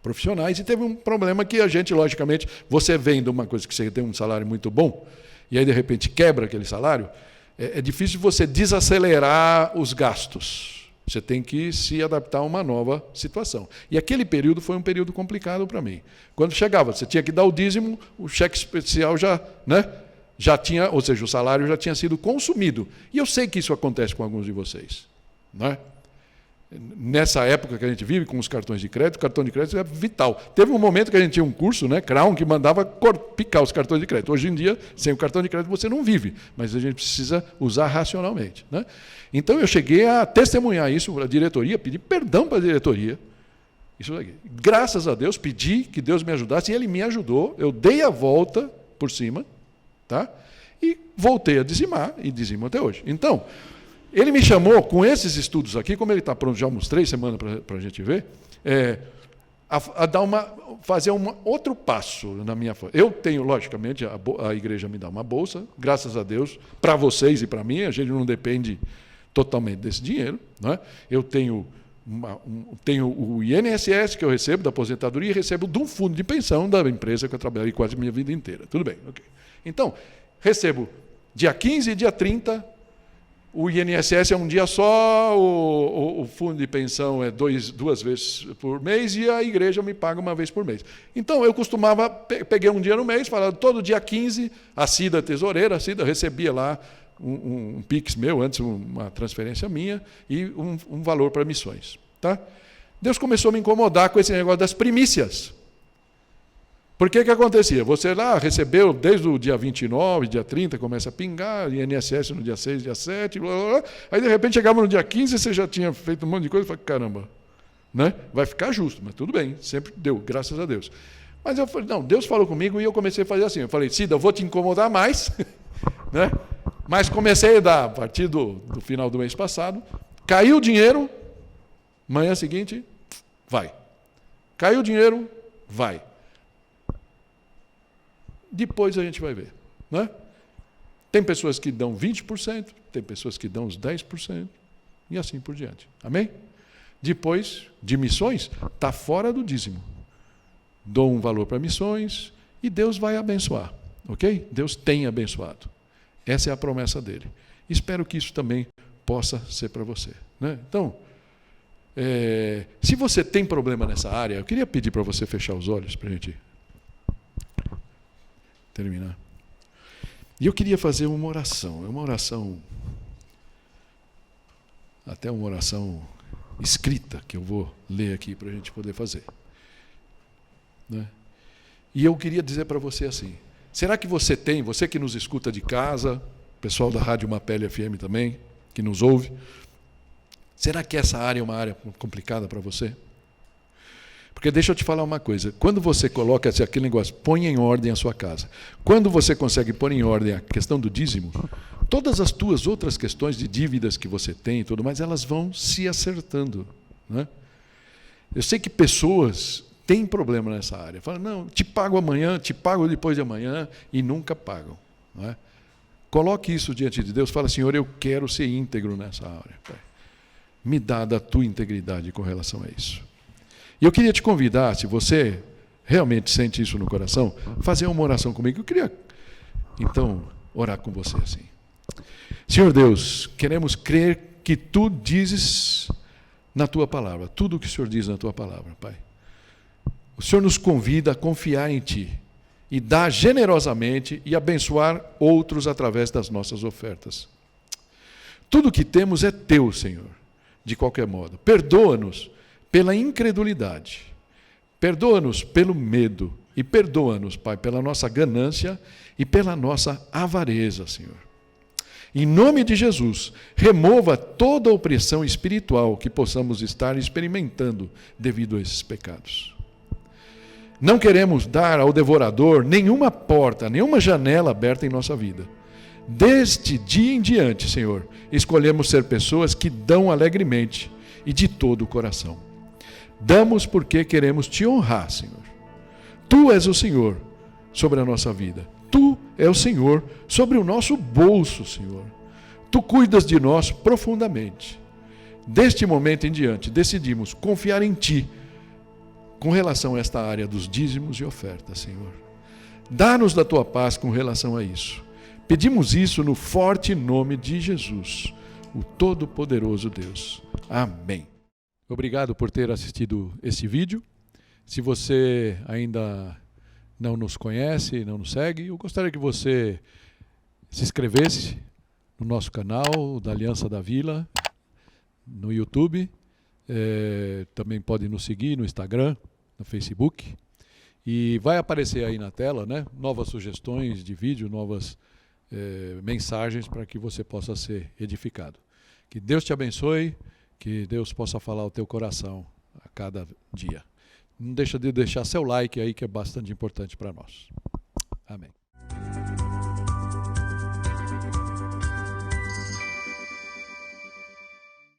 profissionais, e teve um problema que a gente, logicamente, você vem de uma coisa que você tem um salário muito bom, e aí, de repente, quebra aquele salário, é difícil você desacelerar os gastos. Você tem que se adaptar a uma nova situação. E aquele período foi um período complicado para mim. Quando chegava, você tinha que dar o dízimo, o cheque especial já tinha, ou seja, o salário já tinha sido consumido. E eu sei que isso acontece com alguns de vocês. Não é? Nessa época que a gente vive com os cartões de crédito, o cartão de crédito é vital. Teve um momento que a gente tinha um curso, né, Crown, que mandava picar os cartões de crédito. Hoje em dia, sem o cartão de crédito, você não vive, mas a gente precisa usar racionalmente. Né? Então, eu cheguei a testemunhar isso para a diretoria, pedir perdão para a diretoria. Isso aqui. Graças a Deus, pedi que Deus me ajudasse, e Ele me ajudou. Eu dei a volta por cima, tá? E voltei a dizimar, e dizimo até hoje. Então, ele me chamou, com esses estudos aqui, como ele está pronto já há uns 3 semanas para a gente ver, fazer outro passo na minha força. Eu tenho, logicamente, a igreja me dá uma bolsa, graças a Deus, para vocês e para mim, a gente não depende totalmente desse dinheiro. Né? Eu tenho o INSS que eu recebo da aposentadoria e recebo de um fundo de pensão da empresa que eu trabalhei quase a minha vida inteira. Tudo bem. Okay. Então, recebo dia 15 e dia 30. O INSS é um dia só, o fundo de pensão é 2 vezes por mês e a igreja me paga 1 vez por mês. Então, eu costumava, peguei um dia no mês, falava, todo dia 15, a Cida tesoureira, a Cida recebia lá um Pix meu, antes uma transferência minha, e um valor para missões. Tá? Deus começou a me incomodar com esse negócio das primícias. Por que acontecia? Você lá recebeu desde o dia 29, dia 30, começa a pingar, INSS no dia 6, dia 7, blá, blá, blá. Aí de repente chegava no dia 15 e você já tinha feito um monte de coisa, e falei, caramba, né? Vai ficar justo, mas tudo bem, sempre deu, graças a Deus. Mas eu falei, não, Deus falou comigo e eu comecei a fazer assim, eu falei, Cida, eu vou te incomodar mais, né? Mas comecei a dar, a partir do final do mês passado, caiu o dinheiro, manhã seguinte, vai. Caiu o dinheiro, vai. Depois a gente vai ver. Né? Tem pessoas que dão 20%, tem pessoas que dão os 10%, e assim por diante. Amém? Depois, de missões, está fora do dízimo. Dou um valor para missões e Deus vai abençoar. Ok? Deus tem abençoado. Essa é a promessa dele. Espero que isso também possa ser para você. Né? Então, se você tem problema nessa área, eu queria pedir para você fechar os olhos para a gente terminar. E eu queria fazer uma oração, até uma oração escrita, que eu vou ler aqui para a gente poder fazer. Né? E eu queria dizer para você assim, será que você que nos escuta de casa, pessoal da Rádio Mapele FM também, que nos ouve, será que essa área é uma área complicada para você? Porque deixa eu te falar uma coisa, quando você coloca aquele negócio, põe em ordem a sua casa, quando você consegue pôr em ordem a questão do dízimo, todas as tuas outras questões de dívidas que você tem e tudo mais, elas vão se acertando. Né? Eu sei que pessoas têm problema nessa área, falam, não, te pago amanhã, te pago depois de amanhã, e nunca pagam. Não é? Coloque isso diante de Deus, fala, Senhor, eu quero ser íntegro nessa área. Pai. Me dá da tua integridade com relação a isso. E eu queria te convidar, se você realmente sente isso no coração, fazer uma oração comigo. Eu queria, então, orar com você assim. Senhor Deus, queremos crer que Tu dizes na Tua palavra, tudo o que o Senhor diz na Tua palavra, Pai. O Senhor nos convida a confiar em Ti e dar generosamente e abençoar outros através das nossas ofertas. Tudo o que temos é Teu, Senhor, de qualquer modo. Perdoa-nos pela incredulidade, perdoa-nos pelo medo e perdoa-nos, Pai, pela nossa ganância e pela nossa avareza, Senhor. Em nome de Jesus, remova toda a opressão espiritual que possamos estar experimentando devido a esses pecados. Não queremos dar ao devorador nenhuma porta, nenhuma janela aberta em nossa vida. Deste dia em diante, Senhor, escolhemos ser pessoas que dão alegremente e de todo o coração. Damos porque queremos Te honrar, Senhor. Tu és o Senhor sobre a nossa vida. Tu és o Senhor sobre o nosso bolso, Senhor. Tu cuidas de nós profundamente. Deste momento em diante, decidimos confiar em Ti com relação a esta área dos dízimos e ofertas, Senhor. Dá-nos da Tua paz com relação a isso. Pedimos isso no forte nome de Jesus, o Todo-Poderoso Deus. Amém. Obrigado por ter assistido esse vídeo. Se você ainda não nos conhece, não nos segue, eu gostaria que você se inscrevesse no nosso canal da Aliança da Vila, no YouTube. Também pode nos seguir no Instagram, no Facebook. E vai aparecer aí na tela, né, novas sugestões de vídeo, novas mensagens para que você possa ser edificado. Que Deus te abençoe, que Deus possa falar ao teu coração a cada dia. Não deixa de deixar seu like aí, que é bastante importante para nós. Amém.